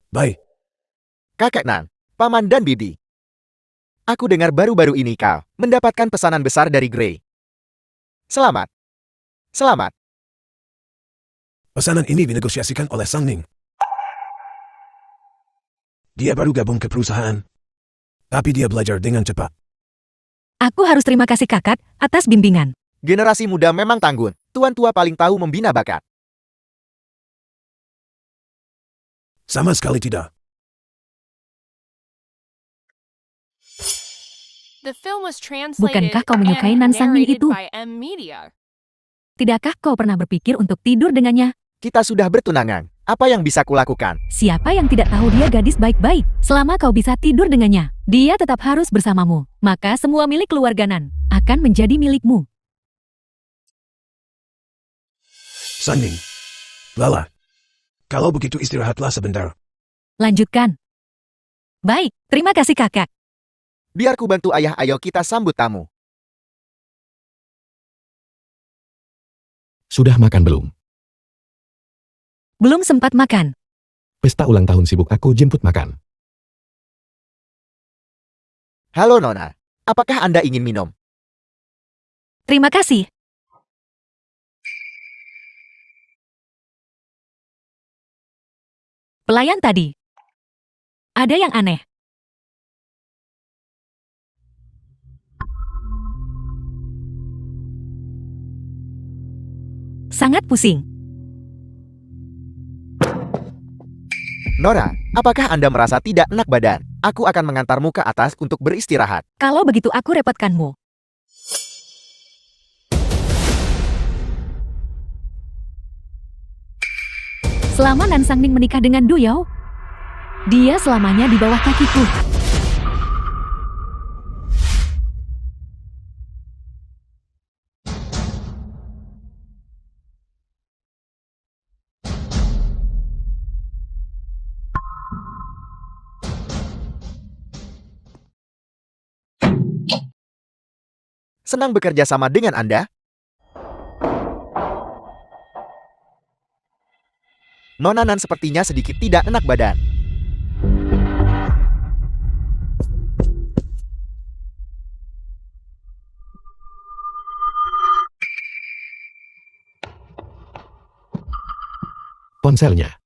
Baik, Kakek Nan, Paman dan Bibi. Aku dengar baru-baru ini kau mendapatkan pesanan besar dari Grey. Selamat. Selamat. pesanan ini dinegosiasikan oleh Sangning. Dia baru gabung ke perusahaan, tapi dia belajar dengan cepat. Aku harus terima kasih kakak atas bimbingan. Generasi muda memang tangguh. Tuan tua paling tahu membina bakat. Sama sekali tidak. The film was translated Bukankah kau menyukai and Nan Sangning narrated itu? by M Media. Tidakkah kau pernah berpikir untuk tidur dengannya? Kita sudah bertunangan. Apa yang bisa kulakukan? Siapa yang tidak tahu dia gadis baik-baik? Selama kau bisa tidur dengannya, dia tetap harus bersamamu. Maka semua milik keluarga Nan akan menjadi milikmu. Sangning. Lala. Kalau begitu istirahatlah sebentar. Lanjutkan. Baik, terima kasih kakak. Biar ku bantu ayah, ayo kita sambut tamu. Sudah makan belum? Belum sempat makan. Pesta ulang tahun sibuk, aku jemput makan. Halo Nona, apakah Anda ingin minum? Terima kasih. Pelayan tadi. Ada yang aneh. Sangat pusing. Nora, apakah Anda merasa tidak enak badan? Aku akan mengantarmu ke atas untuk beristirahat. Kalau begitu aku repotkanmu. Selama Nan Sangning menikah dengan Du Yao, dia selamanya di bawah kakiku. Senang bekerja sama dengan Anda. Nona Nan sepertinya sedikit tidak enak badan. Ponselnya.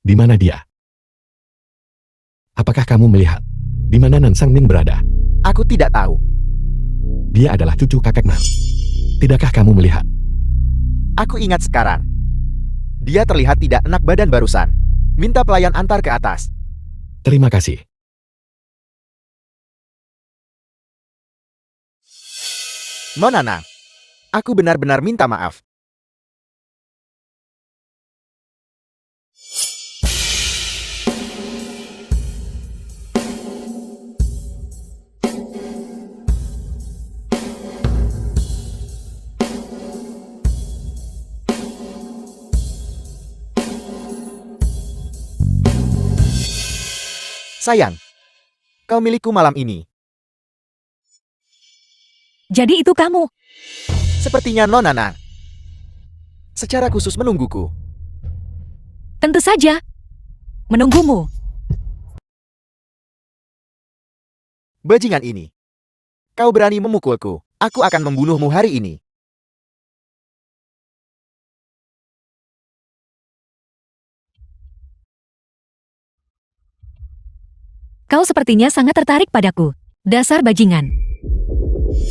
Di mana dia? Apakah kamu melihat di mana Nan Sangning berada? Aku tidak tahu. Dia adalah cucu kakek Nan. Tidakkah kamu melihat? Aku ingat sekarang. Dia terlihat tidak enak badan barusan. Minta pelayan antar ke atas. Terima kasih. Nona Nan, aku benar-benar minta maaf. Sayang, kau milikku malam ini. Jadi itu kamu. Sepertinya Nona Nan secara khusus menungguku. Tentu saja. Menunggumu. Bajingan ini. Kau berani memukulku. Aku akan membunuhmu hari ini. Kau sepertinya sangat tertarik padaku. Dasar bajingan.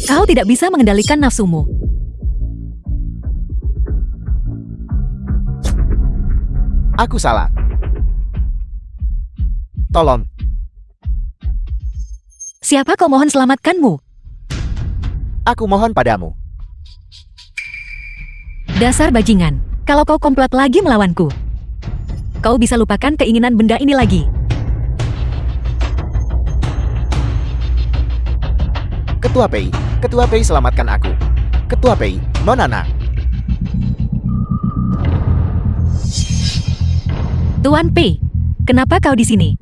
Kau tidak bisa mengendalikan nafsumu. Aku salah. Tolong. Siapa kau mohon selamatkanmu? Aku mohon padamu. Dasar bajingan. Kalau kau komplot lagi melawanku, kau bisa lupakan keinginan benda ini lagi. Ketua Pei selamatkan aku. Ketua Pei, Nonana. Tuan Pei, kenapa kau di sini?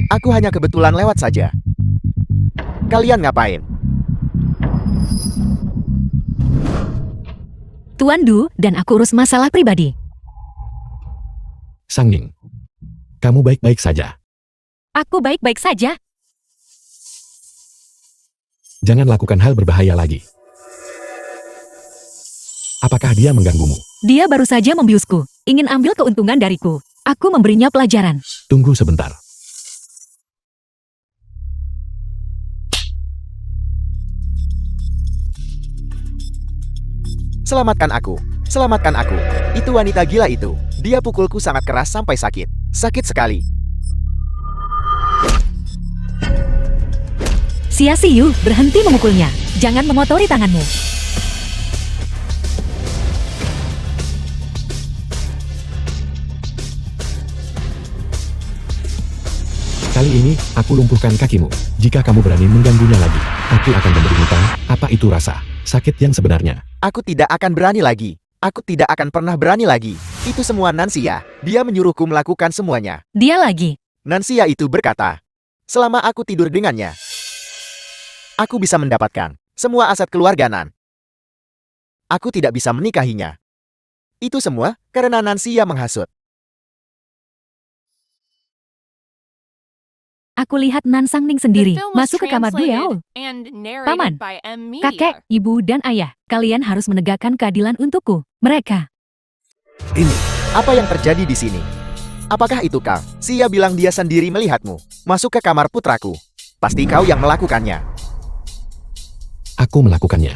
Aku hanya kebetulan lewat saja. Kalian ngapain? Tuan Du dan aku urus masalah pribadi. Sang Ning, kamu baik-baik saja. Aku baik-baik saja. Jangan lakukan hal berbahaya lagi. Apakah dia mengganggumu? Dia baru saja membiusku, ingin ambil keuntungan dariku. Aku memberinya pelajaran. Tunggu sebentar. Selamatkan aku. Selamatkan aku. Itu wanita gila itu. Dia pukulku sangat keras sampai sakit. Sakit sekali. Xia Xiyu, berhenti memukulnya. Jangan mengotori tanganmu. Kali ini, aku lumpuhkan kakimu. Jika kamu berani mengganggunya lagi, aku akan memberimu tahu apa itu rasa sakit yang sebenarnya. Aku tidak akan berani lagi. Aku tidak akan pernah berani lagi. Itu semua Nansia. Dia menyuruhku melakukan semuanya. Dia lagi. Nansia itu berkata, selama aku tidur dengannya, aku bisa mendapatkan semua aset keluarga Nan. Aku tidak bisa menikahinya. Itu semua karena Nansia menghasut. Aku lihat Nan Sang Ning The sendiri film was masuk ke kamar translated Duel. and Paman, narrated by M Media. Kakek, ibu, dan ayah, kalian harus menegakkan keadilan untukku. Mereka. Ini, Apa yang terjadi di sini? Apakah itu kau? Sia bilang dia sendiri melihatmu masuk ke kamar putraku. Pasti kau yang melakukannya. Aku melakukannya.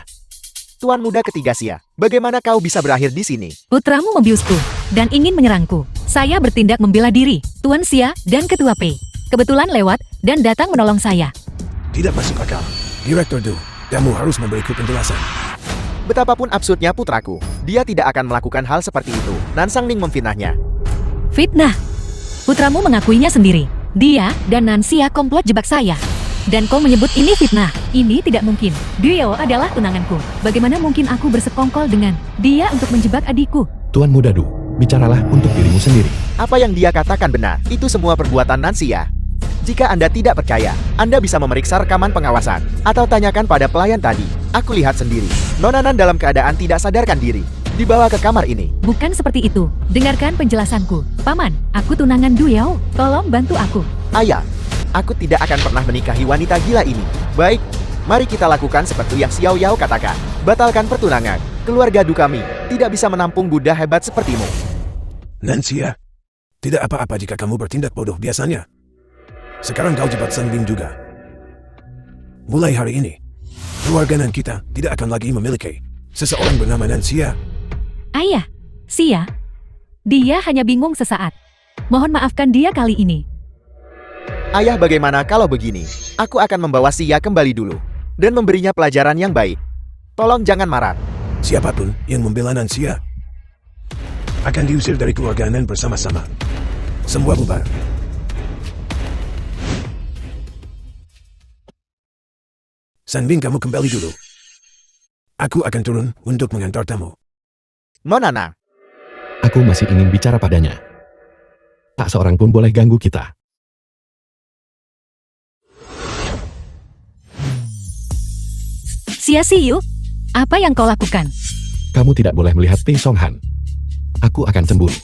Tuan muda ketiga Sia, bagaimana kau bisa berakhir di sini? Putramu membiusku dan ingin menyerangku. Saya bertindak membela diri, Tuan Xia dan Ketua Pei. Kebetulan lewat dan datang menolong saya. tidak masuk akal. Direktur Du, kamu harus memberiku penjelasan. Betapapun absurdnya putraku, dia tidak akan melakukan hal seperti itu. Nansang Ning memfitnahnya. Fitnah. Putramu mengakuinya sendiri. Dia dan Nansia komplot jebak saya. Dan kau menyebut ini fitnah. Ini tidak mungkin. Duo adalah tunanganku. Bagaimana mungkin aku bersekongkol dengan dia untuk menjebak adikku? Tuan Muda Du, bicaralah untuk dirimu sendiri. Apa yang dia katakan benar. Itu semua perbuatan Nansia. Jika Anda tidak percaya, Anda bisa memeriksa rekaman pengawasan atau tanyakan pada pelayan tadi. Aku lihat sendiri. Nonanan dalam keadaan tidak sadarkan diri. Dibawa ke kamar ini. Bukan seperti itu. Dengarkan penjelasanku. Paman, aku tunangan Duo. Tolong bantu aku. Ayah, aku tidak akan pernah menikahi wanita gila ini. Baik, mari kita lakukan seperti yang Xiao Yao katakan. Batalkan pertunangan. Keluarga Du kami tidak bisa menampung Buddha hebat sepertimu. Nansia, tidak apa-apa jika kamu bertindak bodoh biasanya. Sekarang kau jebat Sang Ning juga. Mulai hari ini, keluarga Nan kita tidak akan lagi memiliki seseorang bernama Nansia. Ayah, Xia. Dia hanya bingung sesaat. Mohon maafkan dia kali ini. Ayah, bagaimana kalau begini? Aku akan membawa Sia kembali dulu dan memberinya pelajaran yang baik. Tolong jangan marah. Siapapun yang membela Nansia akan diusir dari keluarga Nan bersama-sama. Semua bubar. Sanbing, kamu kembali dulu. Aku akan turun untuk mengantar tamu. Nonana, Aku masih ingin bicara padanya. Tak seorang pun boleh ganggu kita. Xia Xiyu, apa yang kau lakukan? Kamu tidak boleh melihat Pei Song Han. Aku akan cemburu.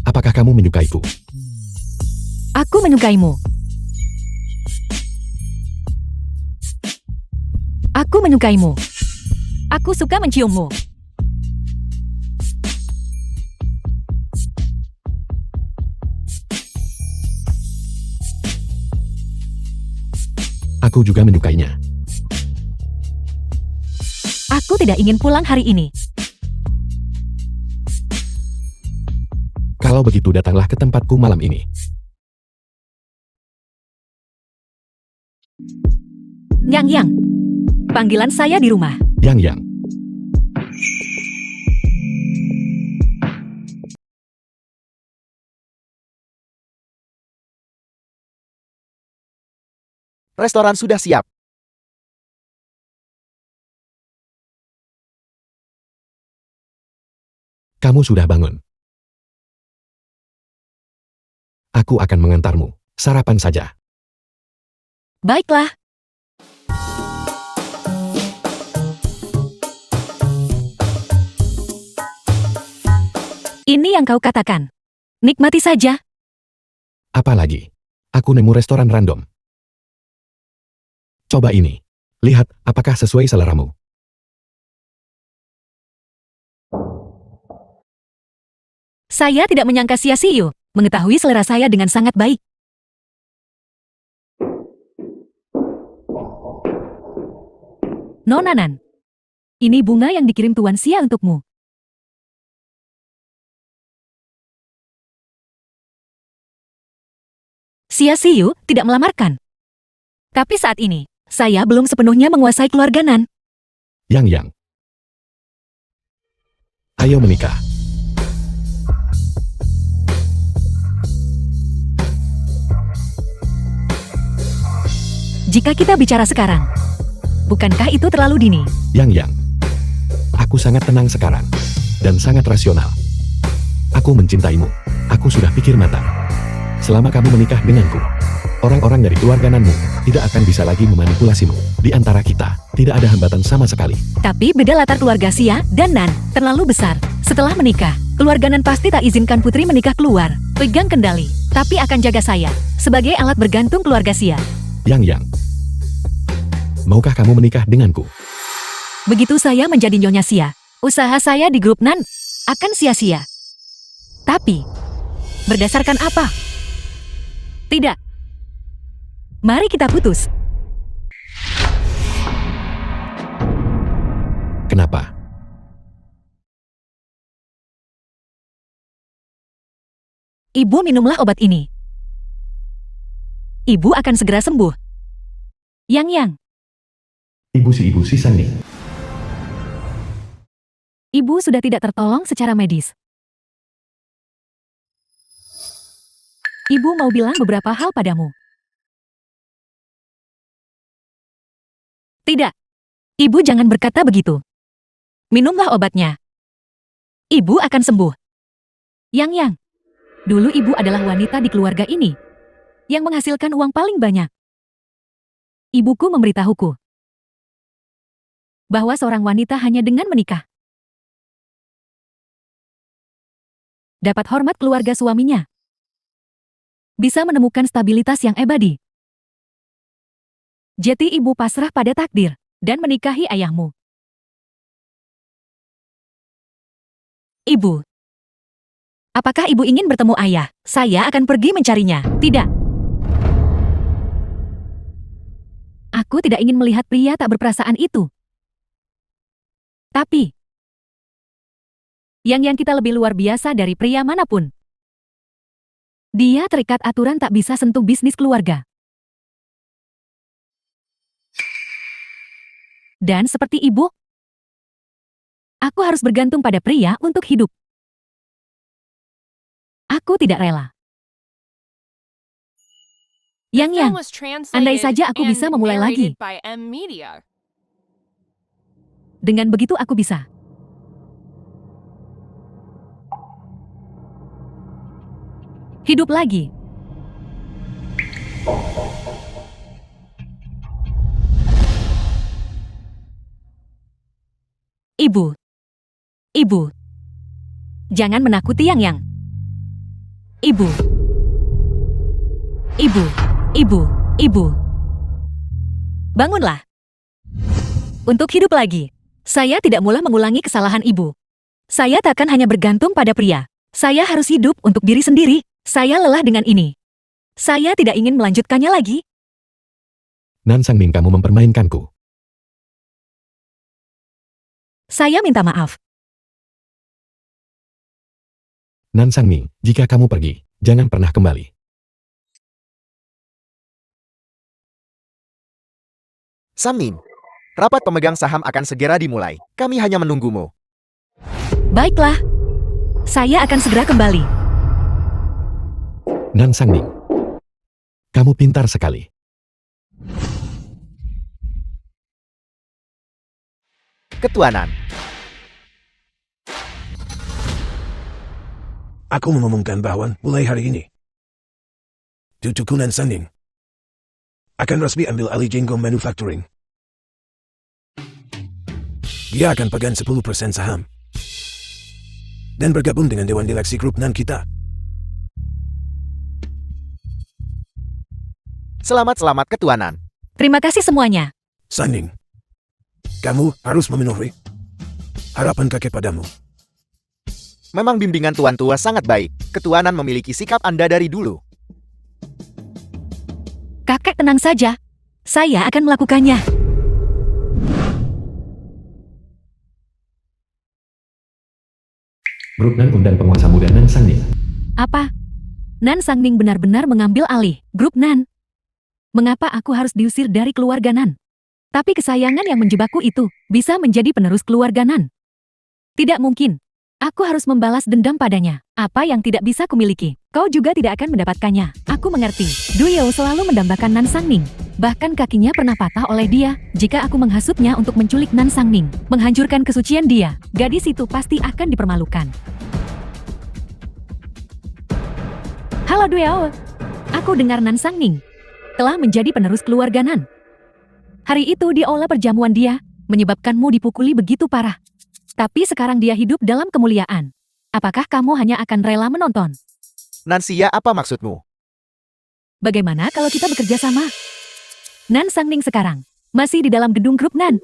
Apakah kamu menyukaiku? Aku menyukaimu. Aku menyukaimu. Aku suka menciummu. Aku juga menyukainya. Aku tidak ingin pulang hari ini. Kalau begitu datanglah ke tempatku malam ini. Yang, panggilan saya di rumah. Yang. Restoran sudah siap. Kamu sudah bangun. Aku akan mengantarmu. Sarapan saja. Baiklah. Ini yang kau katakan. Nikmati saja. Apalagi, aku nemu restoran random. Coba ini. Lihat apakah sesuai seleramu. Saya tidak menyangka Sia-Siu mengetahui selera saya dengan sangat baik. Nonanan, ini bunga yang dikirim Tuan Xia untukmu. Sia-Siu tidak melamarkan. Tapi saat ini, saya belum sepenuhnya menguasai keluarga Nan. Yang. Ayo menikah. Jika kita bicara sekarang, bukankah itu terlalu dini? Yang. Aku sangat tenang sekarang. Dan sangat rasional. Aku mencintaimu. Aku sudah pikir matang. Selama kamu menikah denganku, orang-orang dari keluarga Nanmu tidak akan bisa lagi memanipulasimu. Di antara kita, tidak ada hambatan sama sekali. Tapi beda latar keluarga Xia dan Nan terlalu besar. Setelah menikah, keluarga Nan pasti tak izinkan putri menikah keluar. Pegang kendali, tapi akan jaga saya sebagai alat bergantung keluarga Xia. Yang. Maukah kamu menikah denganku? Begitu saya menjadi Nyonya Xia, usaha saya di grup Nan akan sia-sia. Tapi, berdasarkan apa? Tidak. Mari kita putus. Kenapa? Ibu minumlah obat ini. Ibu akan segera sembuh. Yang. Ibu si Sanni. Ibu sudah tidak tertolong secara medis. Ibu mau bilang beberapa hal padamu. Tidak. Ibu jangan berkata begitu. Minumlah obatnya. Ibu akan sembuh. Yang. Dulu ibu adalah wanita di keluarga ini yang menghasilkan uang paling banyak. Ibuku memberitahuku bahwa seorang wanita hanya dengan menikah dapat hormat keluarga suaminya, bisa menemukan stabilitas yang abadi. Jadi ibu pasrah pada takdir dan menikahi ayahmu. Ibu, apakah ibu ingin bertemu ayah? Saya akan pergi mencarinya. Tidak. Aku tidak ingin melihat pria tak berperasaan itu. Tapi, yang kita lebih luar biasa dari pria manapun. Dia terikat aturan tak bisa sentuh bisnis keluarga. Dan seperti ibu, aku harus bergantung pada pria untuk hidup. Aku tidak rela. Yang, andai saja aku bisa memulai lagi. Dengan begitu aku bisa. Hidup lagi. Ibu. Jangan menakuti Yang. Ibu. Bangunlah. Untuk hidup lagi. Saya tidak mulai mengulangi kesalahan ibu. Saya takkan hanya bergantung pada pria. Saya harus hidup untuk diri sendiri. Saya lelah dengan ini. Saya tidak ingin melanjutkannya lagi. Nan Sangming, kamu mempermainkanku. Saya minta maaf. Nan Sangming, jika kamu pergi, jangan pernah kembali. Samning, rapat pemegang saham akan segera dimulai. Kami hanya menunggumu. Baiklah. Saya akan segera kembali. Nan Sangning, kamu pintar sekali. Ketua Nan, Aku mengumumkan bahwa mulai hari ini, Tutukunan Sanding akan resmi ambil alih Jingo Manufacturing. Dia akan pegang 10% saham dan bergabung dengan Dewan Direksi Grup Nan kita. selamat Ketua Nan. Terima kasih semuanya. Sanding, kamu harus memenuhi harapan kakek padamu. Memang bimbingan Tuan Tua sangat baik. Ketua Nan memiliki sikap Anda dari dulu. Kakek tenang saja. Saya akan melakukannya. Grup Nan undang penguasa muda Nan Sangning. Apa? Nan Sangning benar-benar mengambil alih grup Nan. Mengapa aku harus diusir dari keluarga Nan? Tapi kesayangan yang menjebakku itu bisa menjadi penerus keluarga Nan. Tidak mungkin. Aku harus membalas dendam padanya. Apa yang tidak bisa kumiliki, kau juga tidak akan mendapatkannya. Aku mengerti. Du Yao selalu mendambakan Nan Sangning. Bahkan kakinya pernah patah oleh dia. Jika aku menghasutnya untuk menculik Nan Sangning, menghancurkan kesucian dia, gadis itu pasti akan dipermalukan. Halo Du Yao. Aku dengar Nan Sangning telah menjadi penerus keluarga Nan. Hari itu di aula perjamuan dia menyebabkanmu dipukuli begitu parah. Tapi sekarang dia hidup dalam kemuliaan. Apakah kamu hanya akan rela menonton? Nansia, apa maksudmu? Bagaimana kalau kita bekerja sama? Nan Sangning sekarang masih di dalam gedung grup Nan.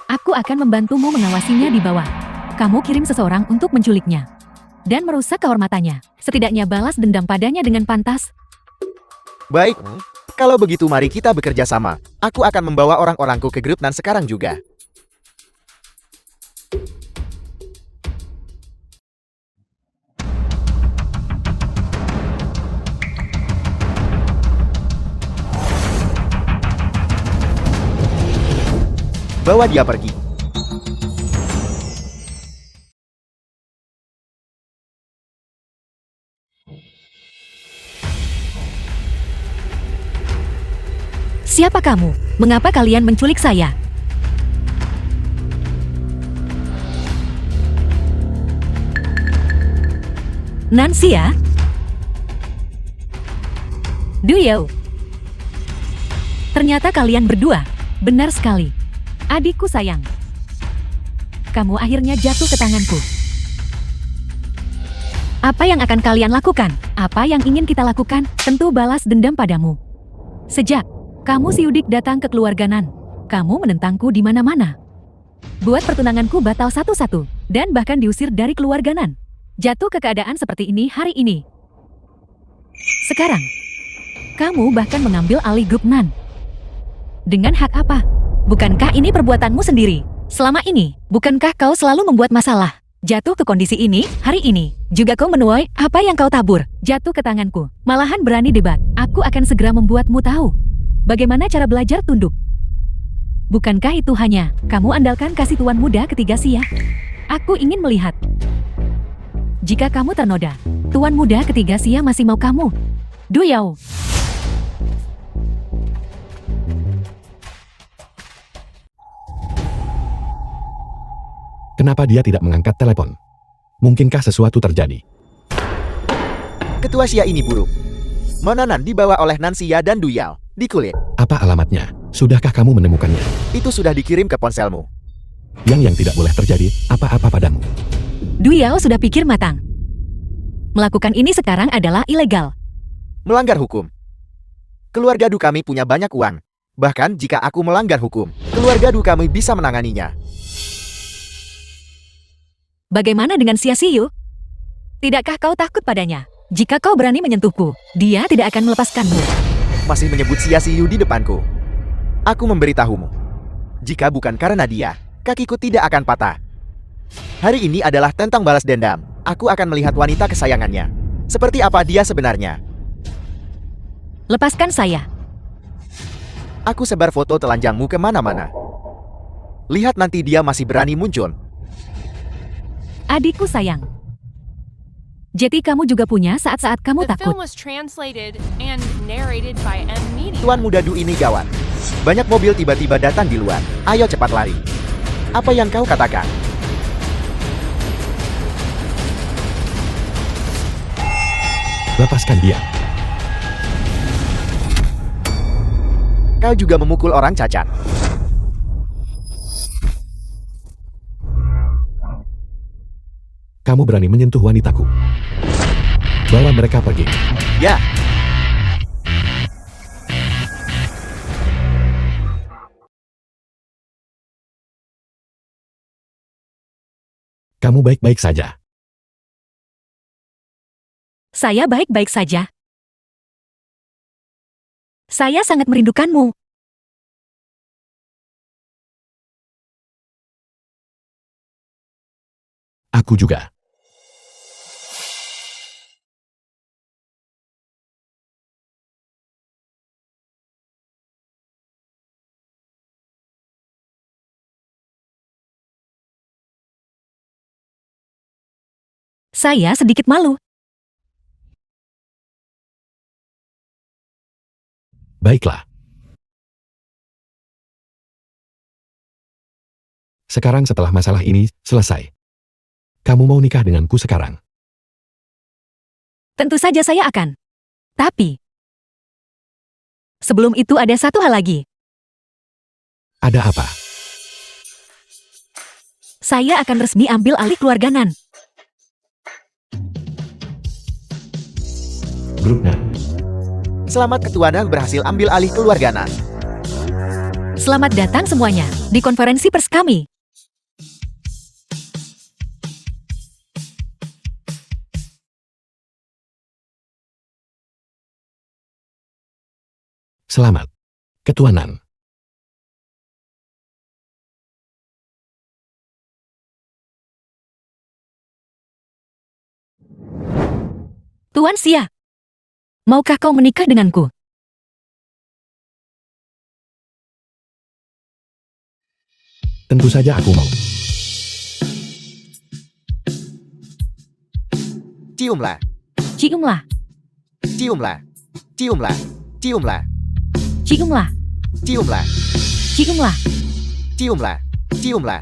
Aku akan membantumu mengawasinya di bawah. Kamu kirim seseorang untuk menculiknya dan merusak kehormatannya. Setidaknya balas dendam padanya dengan pantas. Baik, kalau begitu mari kita bekerja sama. Aku akan membawa orang-orangku ke grup Nan sekarang juga. Bawa dia pergi. Siapa kamu? Mengapa kalian menculik saya? Nansia? Du Yao. Ternyata kalian berdua. Benar sekali. Adikku sayang. Kamu akhirnya jatuh ke tanganku. Apa yang akan kalian lakukan? Apa yang ingin kita lakukan? Tentu balas dendam padamu. Sejak kamu si Udik datang ke keluarga Nan, kamu menentangku di mana-mana. Buat pertunanganku batal satu-satu, dan bahkan diusir dari keluarga Nan. Jatuh ke keadaan seperti ini hari ini. Sekarang, kamu bahkan mengambil alih grup Nan. Dengan hak apa? Bukankah ini perbuatanmu sendiri? Selama ini, bukankah kau selalu membuat masalah? Jatuh ke kondisi ini, hari ini, juga kau menuai apa yang kau tabur. Jatuh ke tanganku, malahan berani debat. Aku akan segera membuatmu tahu bagaimana cara belajar tunduk. Bukankah itu hanya kamu andalkan kasih tuan muda ketiga Sia? Aku ingin melihat. Jika kamu ternoda, tuan muda ketiga Sia masih mau kamu. Du Yao. Kenapa dia tidak mengangkat telepon? Mungkinkah sesuatu terjadi? Ketua Sia ini buruk. Mononan dibawa oleh Nansia dan Du Yao. Di kulit. Apa alamatnya? Sudahkah kamu menemukannya? Itu sudah dikirim ke ponselmu. Yang tidak boleh terjadi, apa-apa padamu. Du Yao sudah pikir matang. Melakukan ini sekarang adalah ilegal. Melanggar hukum. Keluarga Du kami punya banyak uang. Bahkan jika aku melanggar hukum, keluarga Du kami bisa menanganinya. Bagaimana dengan Sia Siyu? Tidakkah kau takut padanya? Jika kau berani menyentuhku, dia tidak akan melepaskanmu. Masih menyebut Sia Siyu di depanku. Aku memberitahumu. Jika bukan karena dia, kakiku tidak akan patah. Hari ini adalah tentang balas dendam. Aku akan melihat wanita kesayangannya. Seperti apa dia sebenarnya. Lepaskan saya. Aku sebar foto telanjangmu kemana-mana. Lihat nanti dia masih berani muncul. Adikku sayang. Jadi kamu juga punya saat-saat kamu The film takut. was translated and narrated by M Media. Tuan Muda Du ini gawat. Banyak mobil tiba-tiba datang di luar. Ayo cepat lari. Apa yang kau katakan? Lepaskan dia. Kau juga memukul orang cacat. Kamu berani menyentuh wanitaku. Bawa mereka pergi. Ya, Kamu baik-baik saja. Saya baik-baik saja. Saya sangat merindukanmu. Aku juga. Saya sedikit malu. Baiklah. Sekarang setelah masalah ini selesai. Kamu mau nikah denganku sekarang? Tentu saja saya akan. Tapi, sebelum itu ada satu hal lagi. Ada apa? Saya akan resmi ambil alih keluarga Nan. Grup Nan. selamat Ketua Nan berhasil ambil alih keluarga Nan. Selamat datang semuanya di konferensi pers kami. Selamat, Ketua Nan. Tuan Xia, maukah kau menikah denganku? Tentu saja aku mau. Ciumlah, Ciumlah, ciumlah, ciumlah, ciumlah, ciumlah, ciumlah, ciumlah. ciumlah, ciumlah.